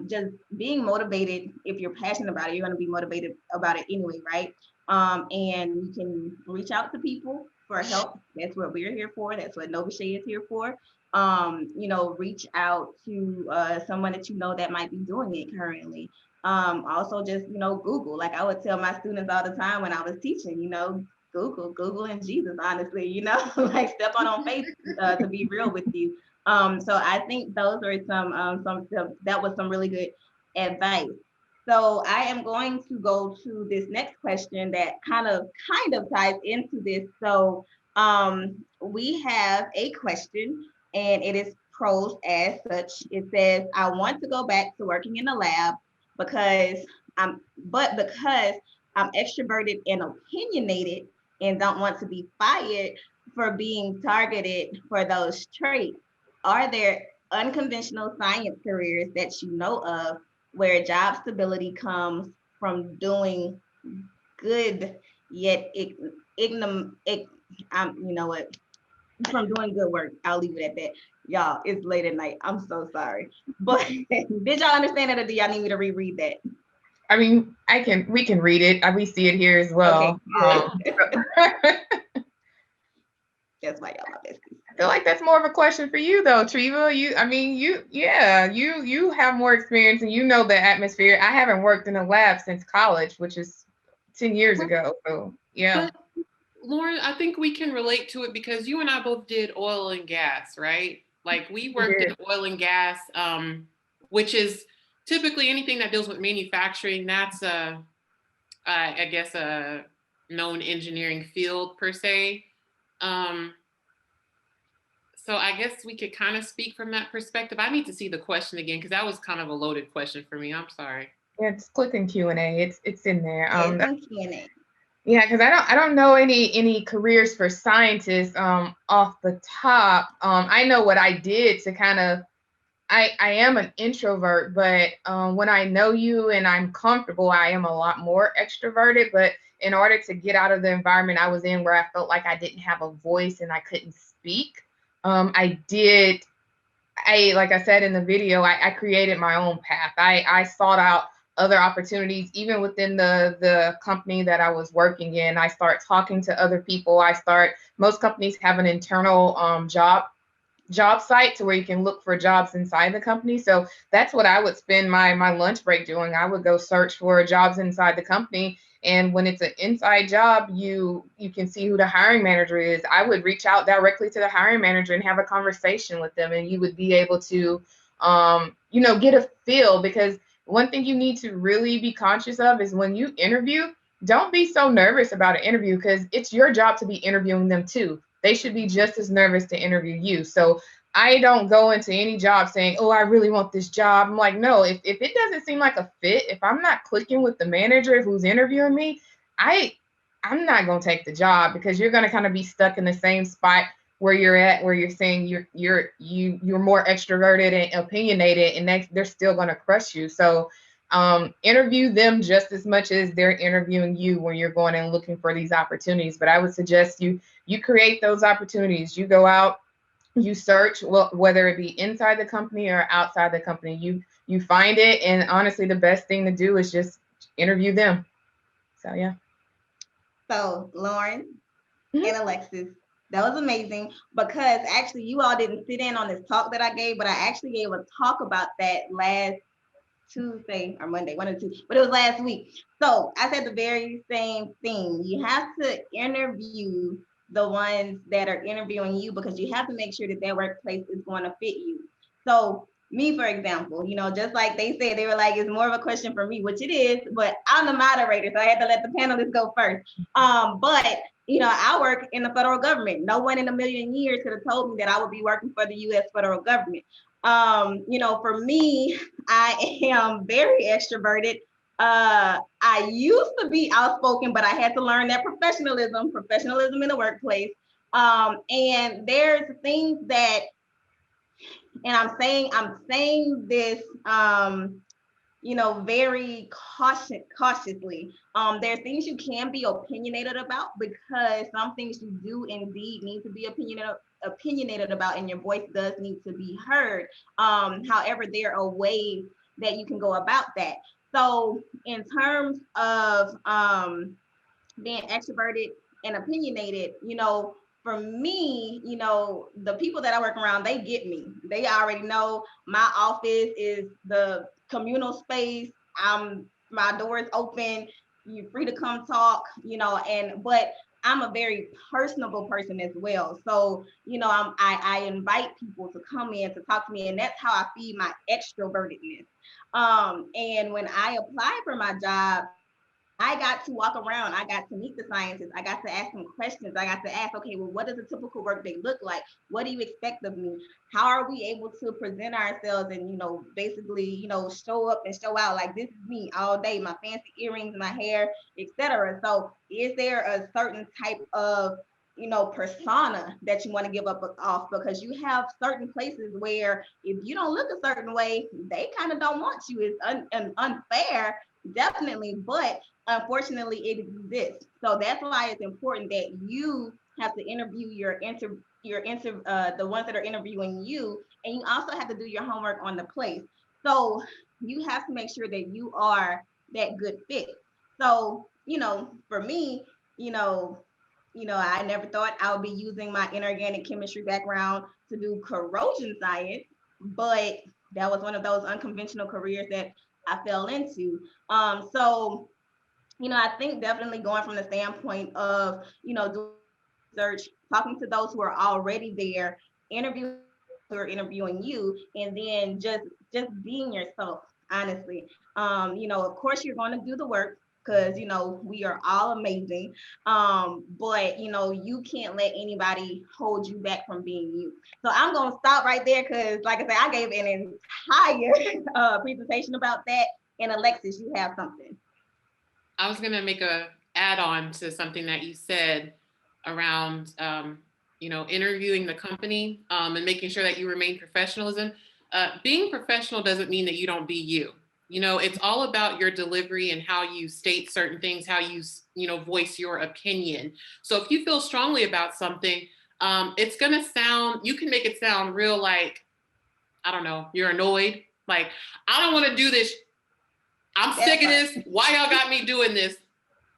just being motivated, if you're passionate about it, you're going to be motivated about it anyway, right? And you can reach out to people for help. That's what we're here for. That's what NOBCChE is here for. Reach out to someone that you know that might be doing it currently. Also just, Google. Like I would tell my students all the time when I was teaching, Google and Jesus, honestly, like step on faith, to be real with you. So I think those are that was some really good advice. So I am going to go to this next question that kind of ties into this. So we have a question, and it is posed as such. It says, I want to go back to working in the lab because I'm extroverted and opinionated and don't want to be fired for being targeted for those traits. Are there unconventional science careers that you know of where job stability comes from doing good, yet from doing good work? I'll leave it at that. Y'all, it's late at night. I'm so sorry. But did y'all understand it, or do y'all need me to reread that? I mean, we can read it. We see it here as well. Okay, that's why y'all my besties. I feel like that's more of a question for you though, Treva. You have more experience and you know the atmosphere. I haven't worked in a lab since college, which is 10 years ago. So yeah. But Lauren, I think we can relate to it because you and I both did oil and gas, right? Like we worked in oil and gas, which is typically anything that deals with manufacturing. That's I guess a known engineering field per se. So I guess we could kind of speak from that perspective. I need to see the question again because that was kind of a loaded question for me. I'm sorry. Yeah, just click in Q&A. It's in there. It's in Q&A. Yeah, because I don't know any careers for scientists off the top. I know what I did to kind of. I am an introvert, but when I know you and I'm comfortable, I am a lot more extroverted. But in order to get out of the environment I was in where I felt like I didn't have a voice and I couldn't speak, like I said in the video, I created my own path. I sought out other opportunities, even within the company that I was working in. I start talking to other people. Most companies have an internal job site to where you can look for jobs inside the company. So that's what I would spend my lunch break doing. I would go search for jobs inside the company. And when it's an inside job, you can see who the hiring manager is. I would reach out directly to the hiring manager and have a conversation with them. And you would be able to, get a feel, because one thing you need to really be conscious of is when you interview, don't be so nervous about an interview because it's your job to be interviewing them too. They should be just as nervous to interview you. So I don't go into any job saying, oh, I really want this job. I'm like, no, if it doesn't seem like a fit, if I'm not clicking with the manager who's interviewing me, I I'm not going to take the job, because you're going to kind of be stuck in the same spot where you're at, where you're saying you're more extroverted and opinionated, and they're still going to crush you. So interview them just as much as they're interviewing you when you're going and looking for these opportunities. But I would suggest you create those opportunities. You go out, you search, well, whether it be inside the company or outside the company, you find it. And honestly, the best thing to do is just interview them. So yeah. So Lauren and Alexis, that was amazing, because actually you all didn't sit in on this talk that I gave, but I actually gave a talk about that last Tuesday or Monday, one or two, but it was last week. So I said the very same thing. You have to interview the ones that are interviewing you, because you have to make sure that their workplace is going to fit you. So me, for example, just like they said, they were like, it's more of a question for me, which it is, but I'm the moderator, so I had to let the panelists go first. But I work in the federal government. No one in a million years could have told me that I would be working for the U.S. federal government. For me, I am very extroverted. I used to be outspoken, but I had to learn that professionalism in the workplace. And there's things that, and I'm saying this, very cautiously. There are things you can be opinionated about, because some things you do indeed need to be opinionated about, and your voice does need to be heard. However, there are ways that you can go about that. So in terms of being extroverted and opinionated, for me, the people that I work around, they get me. They already know my office is the communal space. My door is open. You're free to come talk, but I'm a very personable person as well. So, I invite people to come in to talk to me, and that's how I feed my extrovertedness. And when I applied for my job, I got to walk around. I got to meet the scientists. I got to ask them questions. I got to ask, okay, well, what does a typical workday look like? What do you expect of me? How are we able to present ourselves and, basically, show up and show out like this is me all day, my fancy earrings, my hair, etc. So is there a certain type of, persona that you want to give up off? Because you have certain places where if you don't look a certain way, they kind of don't want you. It's unfair, definitely, but unfortunately it exists. So that's why it's important that you have to interview the ones that are interviewing you, and you also have to do your homework on the place. So you have to make sure that you are that good fit. So for me, I never thought I would be using my inorganic chemistry background to do corrosion science, but that was one of those unconventional careers that I fell into. So I think definitely going from the standpoint of, doing research, talking to those who are already there, interviewing who are interviewing you, and then just being yourself, honestly. Of course you're going to do the work, because we are all amazing. But you can't let anybody hold you back from being you. So I'm gonna stop right there, because like I said, I gave an entire presentation about that. And Alexis, you have something. I was going to make a add-on to something that you said around, interviewing the company and making sure that you remain professionalism. Being professional doesn't mean that you don't be you. It's all about your delivery and how you state certain things, how you, voice your opinion. So if you feel strongly about something, it's going to sound, you can make it sound real like, I don't know, you're annoyed. Like, I don't want to do this. I'm sick of this. Why y'all got me doing this?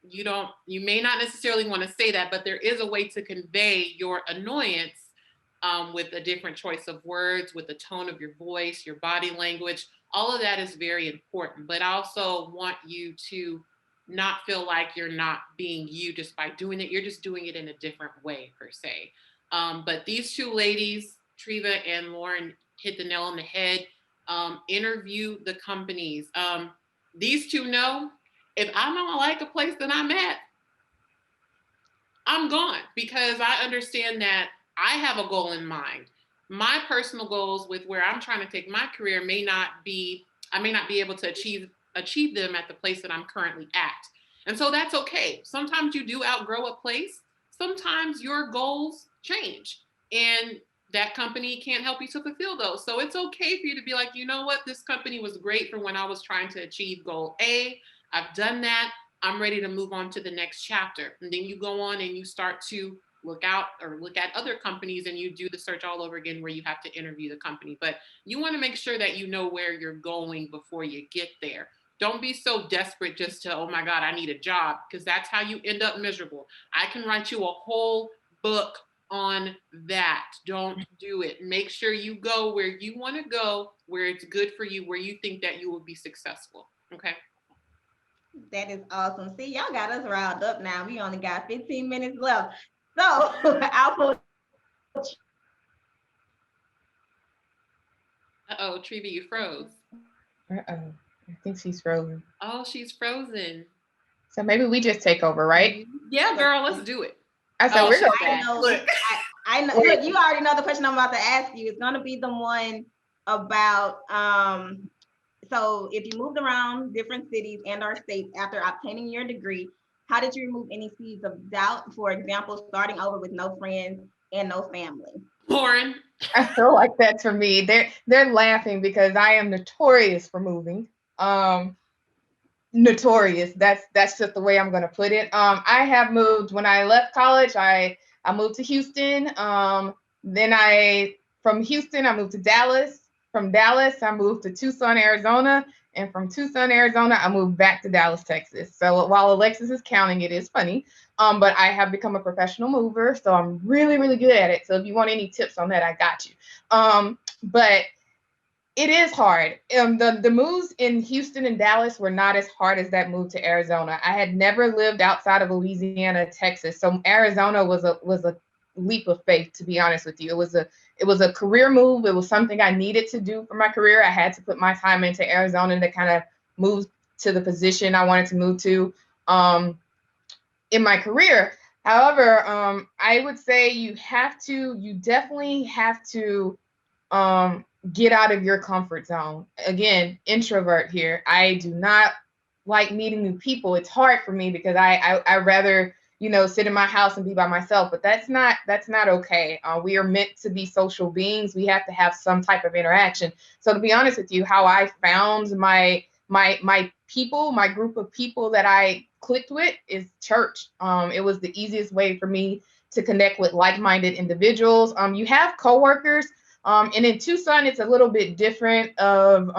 You may not necessarily want to say that, but there is a way to convey your annoyance with a different choice of words, with the tone of your voice, your body language. All of that is very important. But I also want you to not feel like you're not being you just by doing it. You're just doing it in a different way, per se. But these two ladies, Treva and Lauren, hit the nail on the head. Interview the companies. These two know, if I don't like a place that I'm at, I'm gone, because I understand that I have a goal in mind. My personal goals with where I'm trying to take my career I may not be able to achieve them at the place that I'm currently at. And so that's okay. Sometimes you do outgrow a place. Sometimes your goals change and that company can't help you to fulfill those. So it's okay for you to be like, you know what, this company was great for when I was trying to achieve goal A. I've done that. I'm ready to move on to the next chapter. And then you go on and you start to look out or look at other companies and you do the search all over again where you have to interview the company. But you want to make sure that you know where you're going before you get there. Don't be so desperate just to, oh my God, I need a job, because that's how you end up miserable. I can write you a whole book on that. Don't do it. Make sure you go where you want to go, where it's good for you, where you think that you will be successful. Okay. That is awesome. See, y'all got us riled up now. We only got 15 minutes left. So I'll put. Uh-oh, Treva, you froze. Uh-oh. I think she's frozen. Oh, she's frozen. So maybe we just take over, right? Yeah, girl, let's do it. I said we're I know. Look. I know. Look, you already know the question I'm about to ask you. It's gonna be the one about so if you moved around different cities and or states after obtaining your degree, how did you remove any seeds of doubt? For example, starting over with no friends and no family. Lauren. I feel like that's for me. They're laughing because I am notorious for moving. Notorious. That's just the way I'm gonna put it. I have moved when I left college. I moved to Houston. Then from Houston I moved to Dallas. From Dallas I moved to Tucson, Arizona, and from Tucson, Arizona I moved back to Dallas, Texas. So while Alexis is counting, it is funny. But I have become a professional mover, so I'm really, really good at it. So if you want any tips on that, I got you. But it is hard. The moves in Houston and Dallas were not as hard as that move to Arizona. I had never lived outside of Louisiana, Texas, so Arizona was a leap of faith, to be honest with you. It was a career move. It was something I needed to do for my career. I had to put my time into Arizona to kind of move to the position I wanted to move to in my career. However, I would say you definitely have to get out of your comfort zone. Again, introvert here. I do not like meeting new people. It's hard for me because I rather, sit in my house and be by myself, but that's not okay. We are meant to be social beings. We have to have some type of interaction. So to be honest with you, how I found my people, my group of people that I clicked with is church. It was the easiest way for me to connect with like-minded individuals. You have coworkers. And in Tucson, it's a little bit different of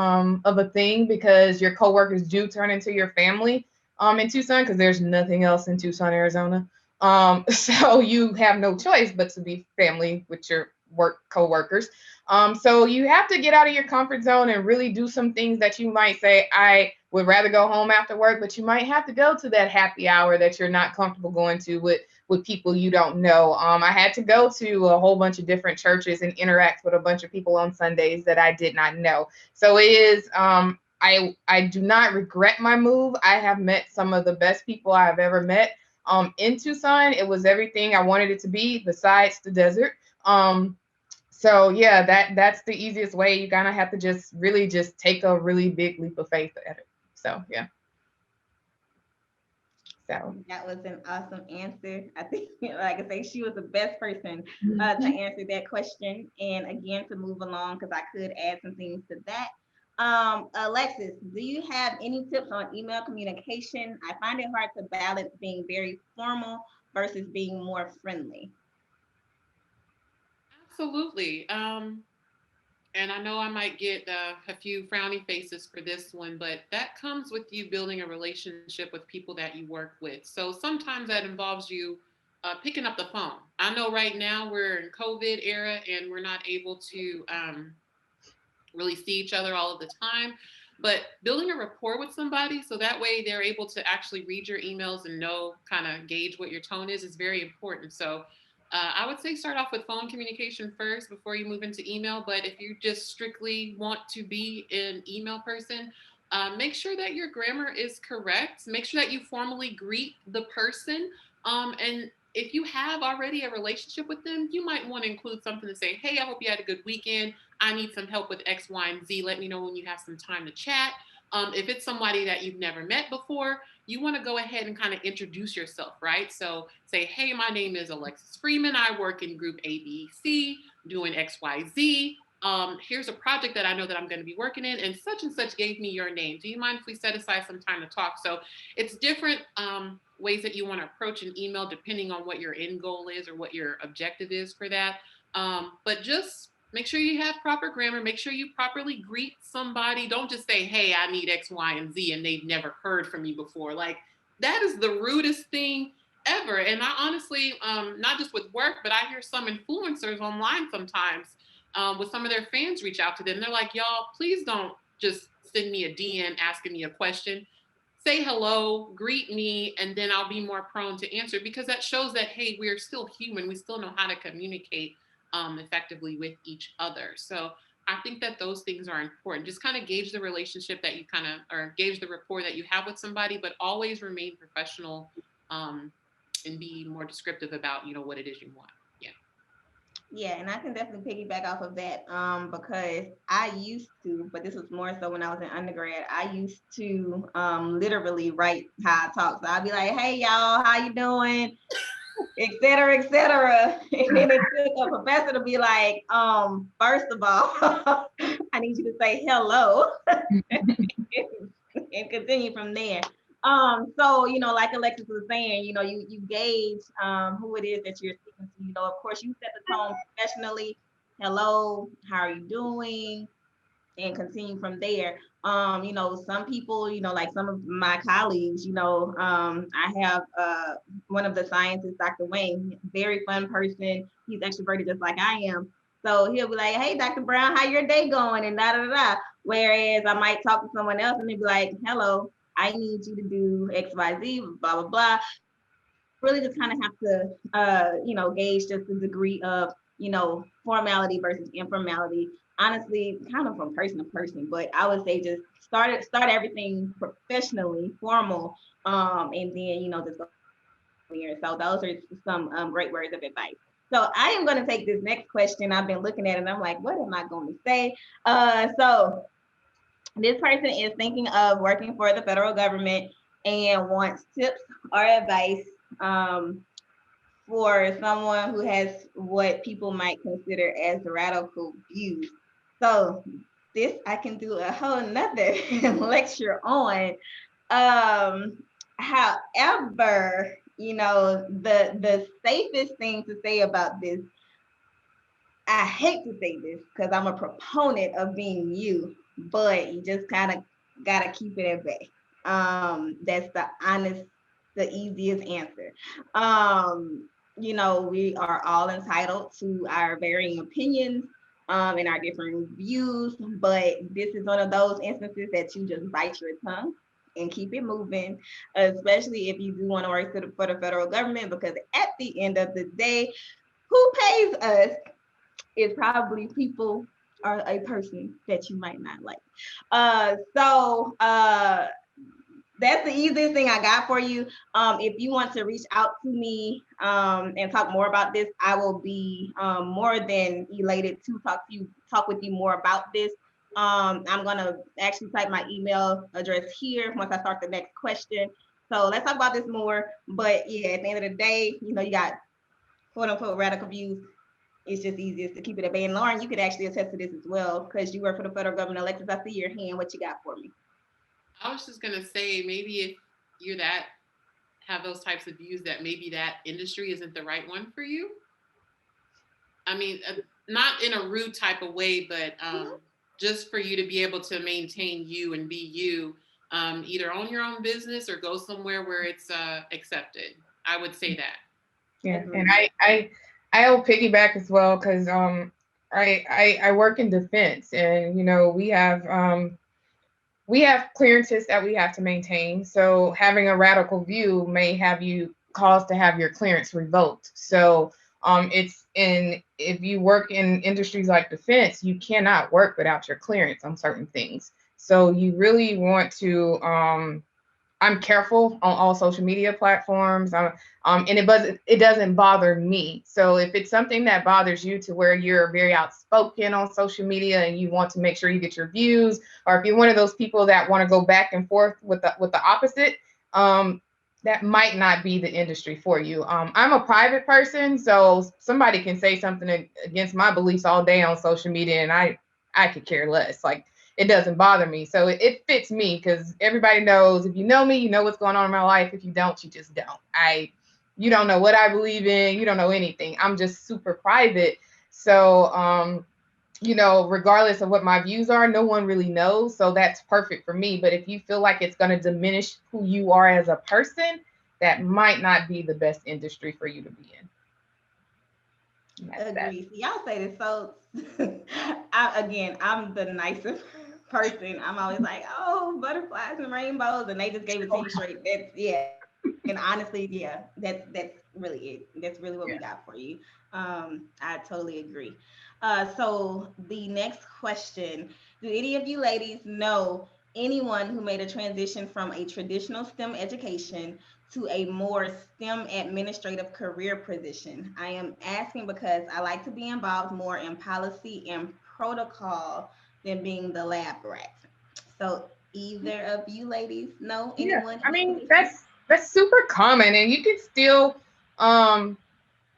a thing because your coworkers do turn into your family in Tucson because there's nothing else in Tucson, Arizona. So you have no choice but to be family with your work coworkers. So you have to get out of your comfort zone and really do some things that you might say, I would rather go home after work, but you might have to go to that happy hour that you're not comfortable going to with people you don't know. I had to go to a whole bunch of different churches and interact with a bunch of people on Sundays that I did not know. So it is, I do not regret my move. I have met some of the best people I have ever met in Tucson. It was everything I wanted it to be besides the desert. So yeah, that's the easiest way. You kind of have to just really just take a really big leap of faith at it. So yeah. So that was an awesome answer. I think, like I say, she was the best person to answer that question. And again, to move along, because I could add some things to that. Alexis, do you have any tips on email communication? I find it hard to balance being very formal versus being more friendly. Absolutely. And I know I might get a few frowny faces for this one, but that comes with you building a relationship with people that you work with. So sometimes that involves you picking up the phone. I know right now we're in COVID era and we're not able to really see each other all of the time, but building a rapport with somebody so that way they're able to actually read your emails and know, kind of gauge what your tone is very important. So I would say start off with phone communication first before you move into email. But if you just strictly want to be an email person, make sure that your grammar is correct. Make sure that you formally greet the person. And if you have already a relationship with them, you might want to include something to say, hey, I hope you had a good weekend. I need some help with X, Y, and Z. Let me know when you have some time to chat. If it's somebody that you've never met before, you want to go ahead and kind of introduce yourself, right? So say, hey, my name is Alexis Freeman. I work in group ABC doing XYZ. Here's a project that I know that I'm going to be working in, and such gave me your name. Do you mind if we set aside some time to talk? So it's different ways that you want to approach an email depending on what your end goal is or what your objective is for that. But just make sure you have proper grammar. Make sure you properly greet somebody. Don't just say, hey, I need X, Y, and Z, and they've never heard from you before. Like, that is the rudest thing ever. And I honestly, not just with work, but I hear some influencers online sometimes with some of their fans reach out to them. They're like, y'all, please don't just send me a DM asking me a question. Say hello, greet me, and then I'll be more prone to answer, because that shows that, hey, we're still human. We still know how to communicate effectively with each other. So I think that those things are important. Just kind of gauge the relationship that you or gauge the rapport that you have with somebody, but always remain professional and be more descriptive about, what it is you want. Yeah, and I can definitely piggyback off of that because I used to, but this was more so when I was in undergrad, I used to literally write how I talk. So I'd be like, hey, y'all, how you doing? Et cetera, et cetera. And then it took a professor to be like, first of all, I need you to say hello and continue from there. So, like Alexis was saying, you gauge who it is that you're speaking to. Of course, you set the tone professionally. Hello, how are you doing? And continue from there. Some people, like some of my colleagues, I have one of the scientists, Dr. Wayne, very fun person. He's extroverted just like I am. So he'll be like, hey, Dr. Brown, how your day going? And da da da. Whereas I might talk to someone else and they'd be like, hello, I need you to do X, Y, Z, blah, blah, blah. Really just kind of have to, gauge just the degree of, formality versus informality. Honestly, kind of from person to person, but I would say just start everything professionally, formal, and then, just go here. So those are some great words of advice. So I am going to take this next question. I've been looking at it and I'm like, what am I going to say? So this person is thinking of working for the federal government and wants tips or advice for someone who has what people might consider as radical views. So this I can do a whole nother lecture on. However, the safest thing to say about this, I hate to say this because I'm a proponent of being you, but you just kind of got to keep it at bay. That's the easiest answer. We are all entitled to our varying opinions and our different views, but this is one of those instances that you just bite your tongue and keep it moving, especially if you do want to work for the federal government, because at the end of the day, who pays us is probably people or a person that you might not like. So that's the easiest thing I got for you. If you want to reach out to me and talk more about this, I will be more than elated to talk with you more about this. I'm gonna actually type my email address here once I start the next question. So let's talk about this more. But yeah, at the end of the day, you got quote unquote radical views. It's just easiest to keep it at bay. And Lauren, you could actually attest to this as well because you work for the federal government. Alexis, I see your hand. What you got for me? I was just gonna say, maybe if you're have those types of views, that maybe that industry isn't the right one for you. I mean, not in a rude type of way, but just for you to be able to maintain you and be you, either own your own business or go somewhere where it's accepted. I would say that. Yeah, and I'll piggyback as well because I work in defense, and we have clearances that we have to maintain. So having a radical view may have you cause to have your clearance revoked. So if you work in industries like defense, you cannot work without your clearance on certain things. So you really want to I'm careful on all social media platforms. And it doesn't bother me. So if it's something that bothers you to where you're very outspoken on social media and you want to make sure you get your views, or if you're one of those people that want to go back and forth with the opposite, that might not be the industry for you. I'm a private person, so somebody can say something against my beliefs all day on social media, and I could care less. Like, it doesn't bother me. So it fits me because everybody knows, if you know me, you know what's going on in my life. If you don't, you just don't. You don't know what I believe in. You don't know anything. I'm just super private. So, regardless of what my views are, no one really knows. So that's perfect for me. But if you feel like it's going to diminish who you are as a person, that might not be the best industry for you to be in. Agree. See, y'all say this so. I'm the nicest person. I'm always like, oh, butterflies and rainbows, and they just gave it to you straight. That's yeah. And honestly, yeah, that's really it. That's really what we got for you. I totally agree. So the next question: do any of you ladies know anyone who made a transition from a traditional STEM education to a more STEM administrative career position? I am asking because I like to be involved more in policy and protocol than being the lab rat. So either of you ladies know Yeah, anyone I in that mean position? that's super common, and um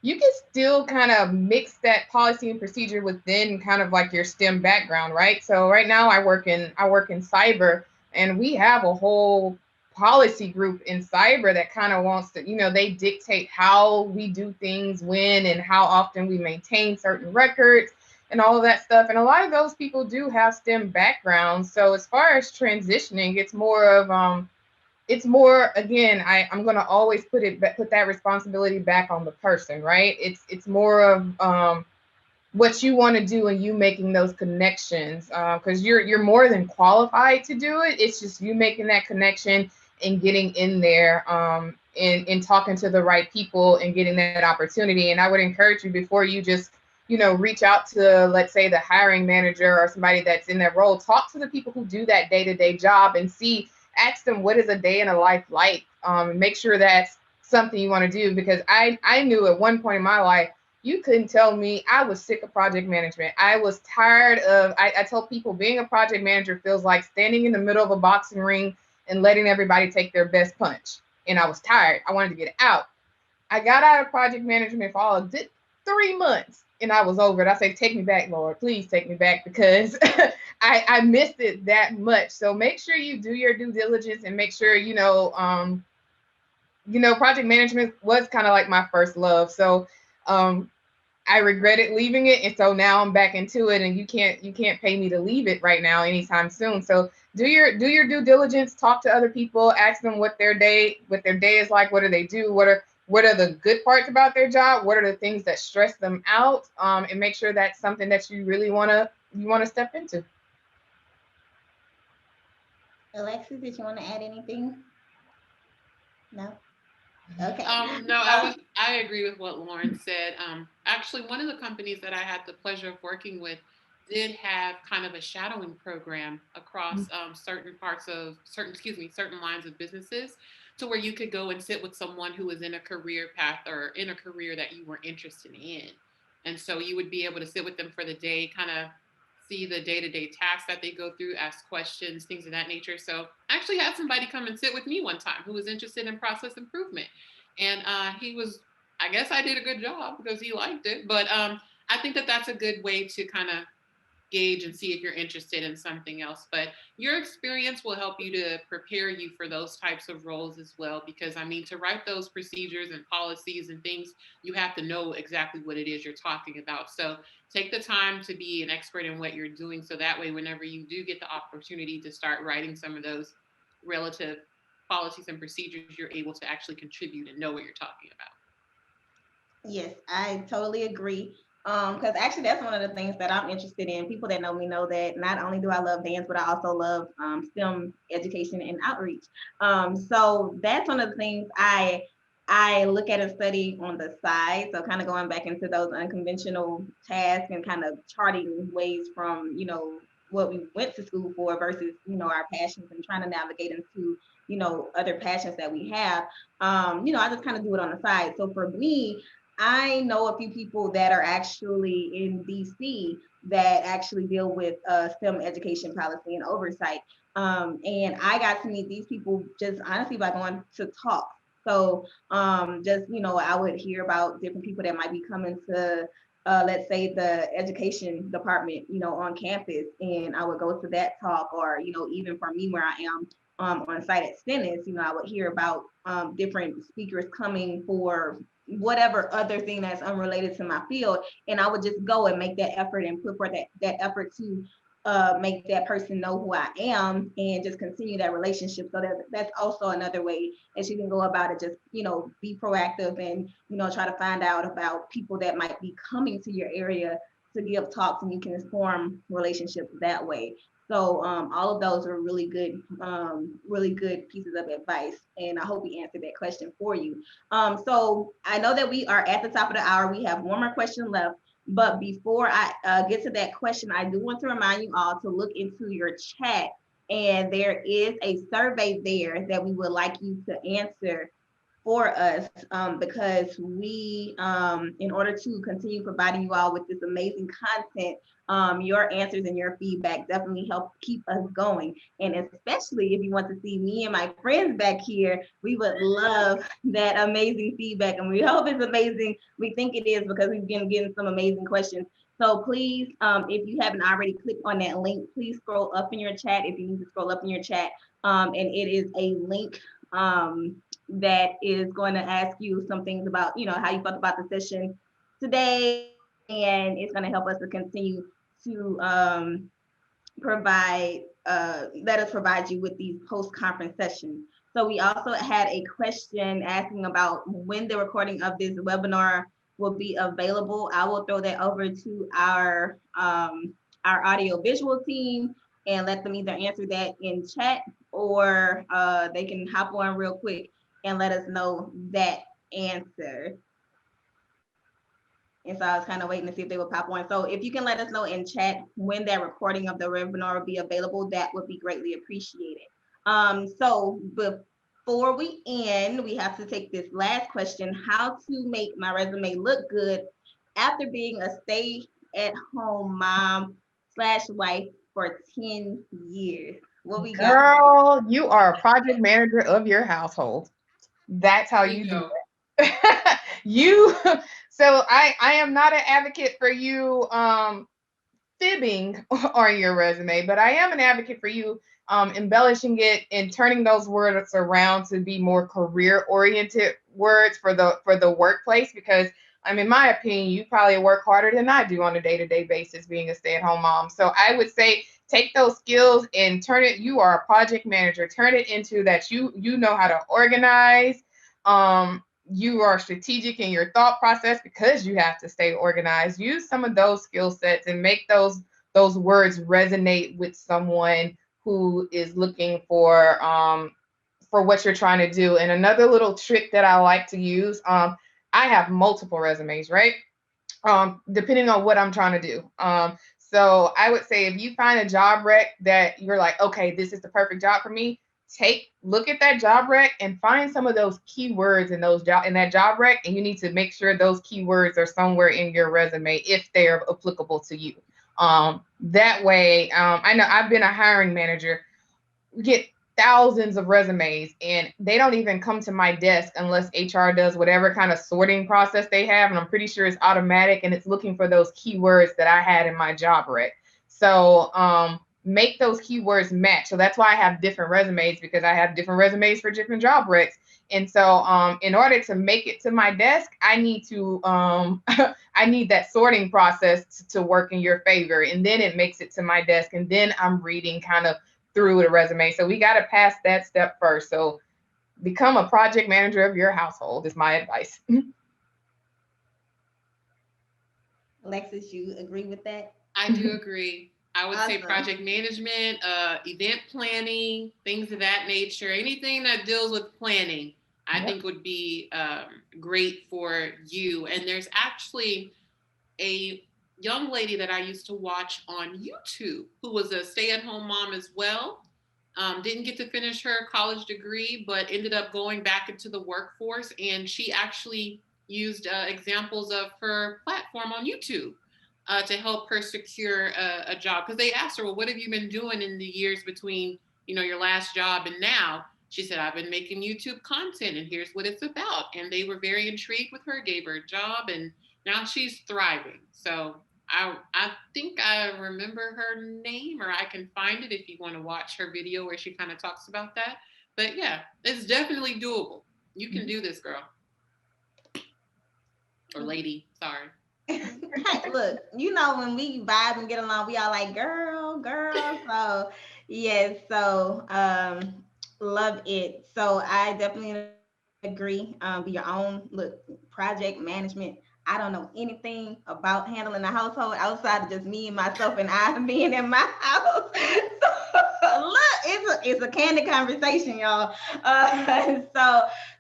you can still kind of mix that policy and procedure within kind of like your STEM background, right? So right now I work in cyber, and we have a whole policy group in cyber that kind of wants to, they dictate how we do things, when and how often we maintain certain records and all of that stuff. And a lot of those people do have STEM backgrounds. So as far as transitioning, it's more again, I'm going to always put that responsibility back on the person, right? It's more of what you want to do and you making those connections, because you're more than qualified to do it. It's just you making that connection and getting in there, and talking to the right people and getting that opportunity. And I would encourage you, before you just reach out to, let's say, the hiring manager or somebody that's in that role, talk to the people who do that day-to-day job and ask them, what is a day in a life like? Make sure that's something you want to do, because I knew at one point in my life, you couldn't tell me, I was sick of project management. I was tired of, I tell people, being a project manager feels like standing in the middle of a boxing ring and letting everybody take their best punch. And I was tired. I wanted to get out. I got out of project management for all of 3 months, and I was over it. I say, take me back, Lord. Please take me back, because I missed it that much. So make sure you do your due diligence and make sure, project management was kind of like my first love. So I regretted leaving it, and so now I'm back into it, and you can't pay me to leave it right now anytime soon. So do your due diligence, talk to other people, ask them what their day is like, what do they do, what are the good parts about their job, what are the things that stress them out, and make sure that's something that you really want to step into. Alexis, did you want to add anything? No? Okay. No, Uh, I agree with what Lauren said. Actually, one of the companies that I had the pleasure of working with did have kind of a shadowing program across certain lines of businesses, to where you could go and sit with someone who was in a career path or in a career that you were interested in. And so you would be able to sit with them for the day, kind of see the day-to-day tasks that they go through, ask questions, things of that nature. So I actually had somebody come and sit with me one time who was interested in process improvement. And he was, I guess I did a good job because he liked it. But I think that that's a good way to kind of gauge and see if you're interested in something else. But your experience will help you to prepare you for those types of roles as well. Because I mean, to write those procedures and policies and things, you have to know exactly what it is you're talking about. So take the time to be an expert in what you're doing. So that way, whenever you do get the opportunity to start writing some of those relative policies and procedures, you're able to actually contribute and know what you're talking about. yes, I totally agree. Because actually, that's one of the things that I'm interested in. People that know me know that not only do I love dance, but I also love STEM education and outreach. So that's one of the things I look at and study on the side. So kind of going back into those unconventional tasks and kind of charting ways from what we went to school for versus, our passions and trying to navigate into, other passions that we have. I just kind of do it on the side. So for me, I know a few people that are actually in DC that actually deal with STEM education policy and oversight. And I got to meet these people just honestly by going to talk. So just, I would hear about different people that might be coming to, let's say, the education department, on campus, and I would go to that talk, or, even for me where I am on site at Stennis, I would hear about different speakers coming for whatever other thing that's unrelated to my field, and I would just go and make that effort and put forth that effort to make that person know who I am and just continue that relationship. So that's also another way that you can go about it. Just, be proactive and, try to find out about people that might be coming to your area to give talks, and you can form relationships that way. So all of those are really good pieces of advice. And I hope we answered that question for you. So I know that we are at the top of the hour. We have one more question left. But before I get to that question, I do want to remind you all to look into your chat. And there is a survey there that we would like you to answer for us, because we, in order to continue providing you all with this amazing content, your answers and your feedback definitely help keep us going. And especially if you want to see me and my friends back here, we would love that amazing feedback. And we hope it's amazing. We think it is, because we've been getting some amazing questions. So please, if you haven't already clicked on that link, please scroll up in your chat if you need to scroll up in your chat. And it is a link that is going to ask you some things about, how you felt about the session today. And it's going to help us to continue to let us provide you with these post-conference sessions. So we also had a question asking about when the recording of this webinar will be available. I will throw that over to our audio visual team and let them either answer that in chat, or they can hop on real quick and let us know that answer. And so I was kind of waiting to see if they would pop on. So if you can let us know in chat when that recording of the webinar will be available, that would be greatly appreciated. So before we end, we have to take this last question: how to make my resume look good after being a stay-at-home mom/wife for 10 years. What we got? Girl, you are a project manager of your household. That's how you do it. So I am not an advocate for you fibbing on your resume, but I am an advocate for you embellishing it and turning those words around to be more career-oriented words for the workplace, because in my opinion, you probably work harder than I do on a day-to-day basis being a stay-at-home mom. So I would say take those skills and turn it. You are a project manager. Turn it into that you know how to organize. You are strategic in your thought process because you have to stay organized. Use some of those skill sets and make those words resonate with someone who is looking for what you're trying to do. And another little trick that I like to use, I have multiple resumes, right? Depending on what I'm trying to do. So I would say if you find a job rec that you're like, okay, this is the perfect job for me, look at that job rec and find some of those keywords in that job rec, and you need to make sure those keywords are somewhere in your resume if they're applicable to you. That way, I know I've been a hiring manager. We get thousands of resumes and they don't even come to my desk unless HR does whatever kind of sorting process they have, and I'm pretty sure it's automatic and it's looking for those keywords that I had in my job rec. So make those keywords match. So that's why I have different resumes, because I have different resumes for different job recs. And so in order to make it to my desk, I need to I need that sorting process to work in your favor, and then it makes it to my desk, and then I'm reading kind of through the resume. So we got to pass that step first. So become a project manager of your household is my advice. Alexis, you agree with that? I do agree. I would say Awesome. project management, event planning, things of that nature, anything that deals with planning, I think would be great for you. And there's actually a young lady that I used to watch on YouTube who was a stay-at-home mom as well. Didn't get to finish her college degree, but ended up going back into the workforce. And she actually used examples of her platform on YouTube to help her secure a job. Because they asked her, well, what have you been doing in the years between, your last job and now? She said, I've been making YouTube content and here's what it's about. And they were very intrigued with her, gave her a job, and now she's thriving. So I think I remember her name, or I can find it if you want to watch her video where she kind of talks about that. But yeah, it's definitely doable. You can do this, girl. Or lady, sorry. Hey, look, when we vibe and get along, we all like girl, girl. So yes, so love it. So I definitely agree. Be your own project management. I don't know anything about handling a household outside of just me and myself and I being in my house. So look, it's a candid conversation, y'all.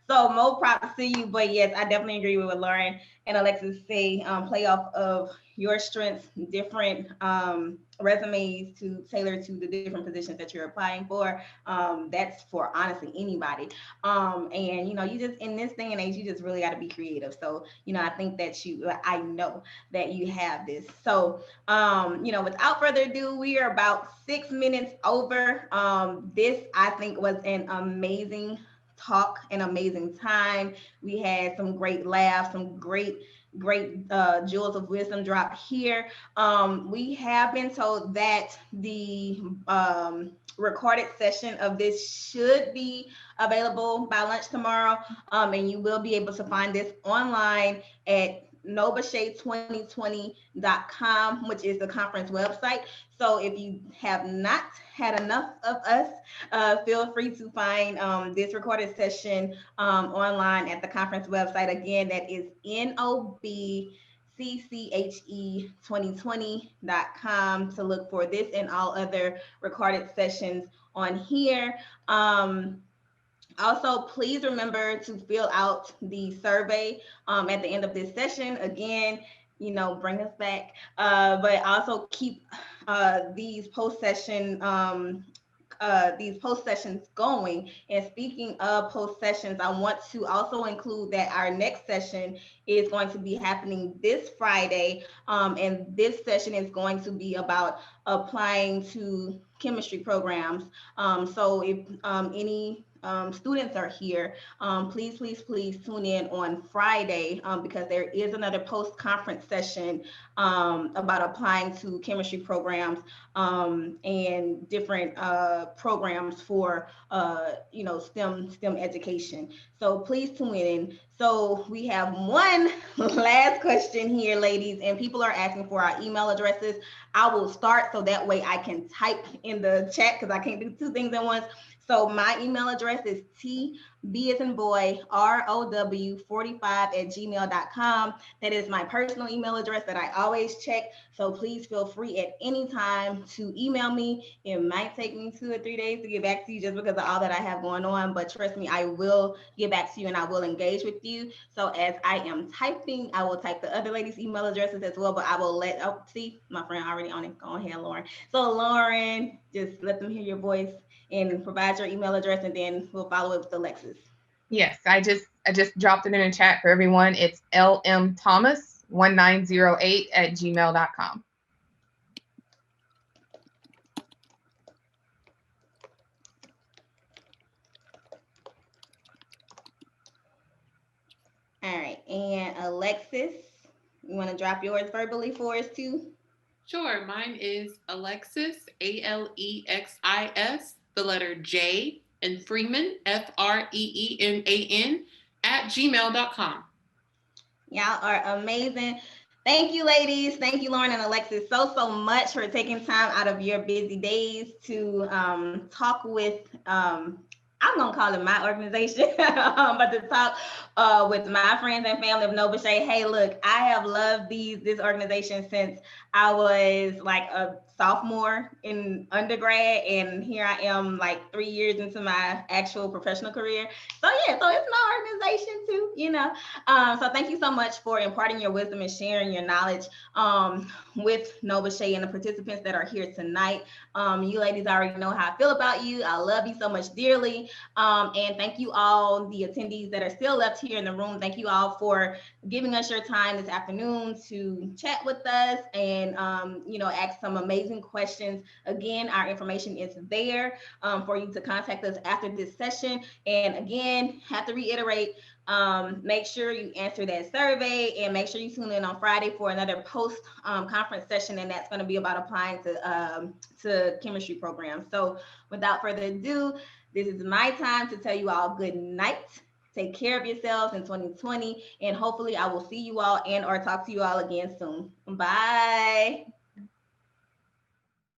So more props to you. But yes, I definitely agree with what Lauren and Alexis say. Play off of your strengths, different resumes to tailor to the different positions that you're applying for. That's for honestly anybody. And you just in this day and age, you just really got to be creative. So I think that I know that you have this. So without further ado, we are about 6 minutes over. This I think was an amazing talk, an amazing time. We had some great laughs, some great jewels of wisdom dropped here. We have been told that the recorded session of this should be available by lunch tomorrow, and you will be able to find this online at NOBCChE2020.com, which is the conference website. So if you have not had enough of us, feel free to find this recorded session online at the conference website. Again, that is NOBCChE2020.com to look for this and all other recorded sessions on here. Also, please remember to fill out the survey at the end of this session. Again, bring us back, but also keep these post sessions going. And speaking of post sessions, I want to also include that our next session is going to be happening this Friday, and this session is going to be about applying to chemistry programs. So if any students are here, please tune in on Friday, because there is another post-conference session about applying to chemistry programs and different programs for STEM education. So please tune in. So we have one last question here, ladies, and people are asking for our email addresses. I will start so that way I can type in the chat because I can't do two things at once. So my email address is TB as in boy, ROW45@gmail.com. That is my personal email address that I always check. So please feel free at any time to email me. It might take me 2 or 3 days to get back to you just because of all that I have going on. But trust me, I will get back to you and I will engage with you. So as I am typing, I will type the other ladies' email addresses as well. But I will see, my friend already on it. Go ahead, Lauren. So Lauren, just let them hear your voice and provide your email address, and then we'll follow it with Alexis. Yes, I just dropped it in the chat for everyone. It's lmthomas1908@gmail.com. All right, and Alexis, you want to drop yours verbally for us too? Sure, mine is Alexis, ALEXIS, the letter J, and Freeman, FREEMAN, @gmail.com. Y'all are amazing. Thank you, ladies. Thank you, Lauren and Alexis, so much for taking time out of your busy days to talk with, I'm going to call it my organization, but to talk with my friends and family of NOBCChE. Hey, look, I have loved this organization since I was like a sophomore in undergrad, and here I am like 3 years into my actual professional career. So yeah, so it's my organization too, you know. So thank you so much for imparting your wisdom and sharing your knowledge with NOBCChE and the participants that are here tonight. You ladies already know how I feel about you. I love you so much dearly. And thank you all, the attendees that are still left here in the room. Thank you all for giving us your time this afternoon to chat with us and, you know, ask some amazing questions. Again, our information is there for you to contact us after this session. And again, have to reiterate, make sure you answer that survey and make sure you tune in on Friday for another post conference session, and that's going to be about applying to chemistry programs. So without further ado, this is my time to tell you all good night. Take care of yourselves in 2020, and hopefully I will see you all and or talk to you all again soon. Bye.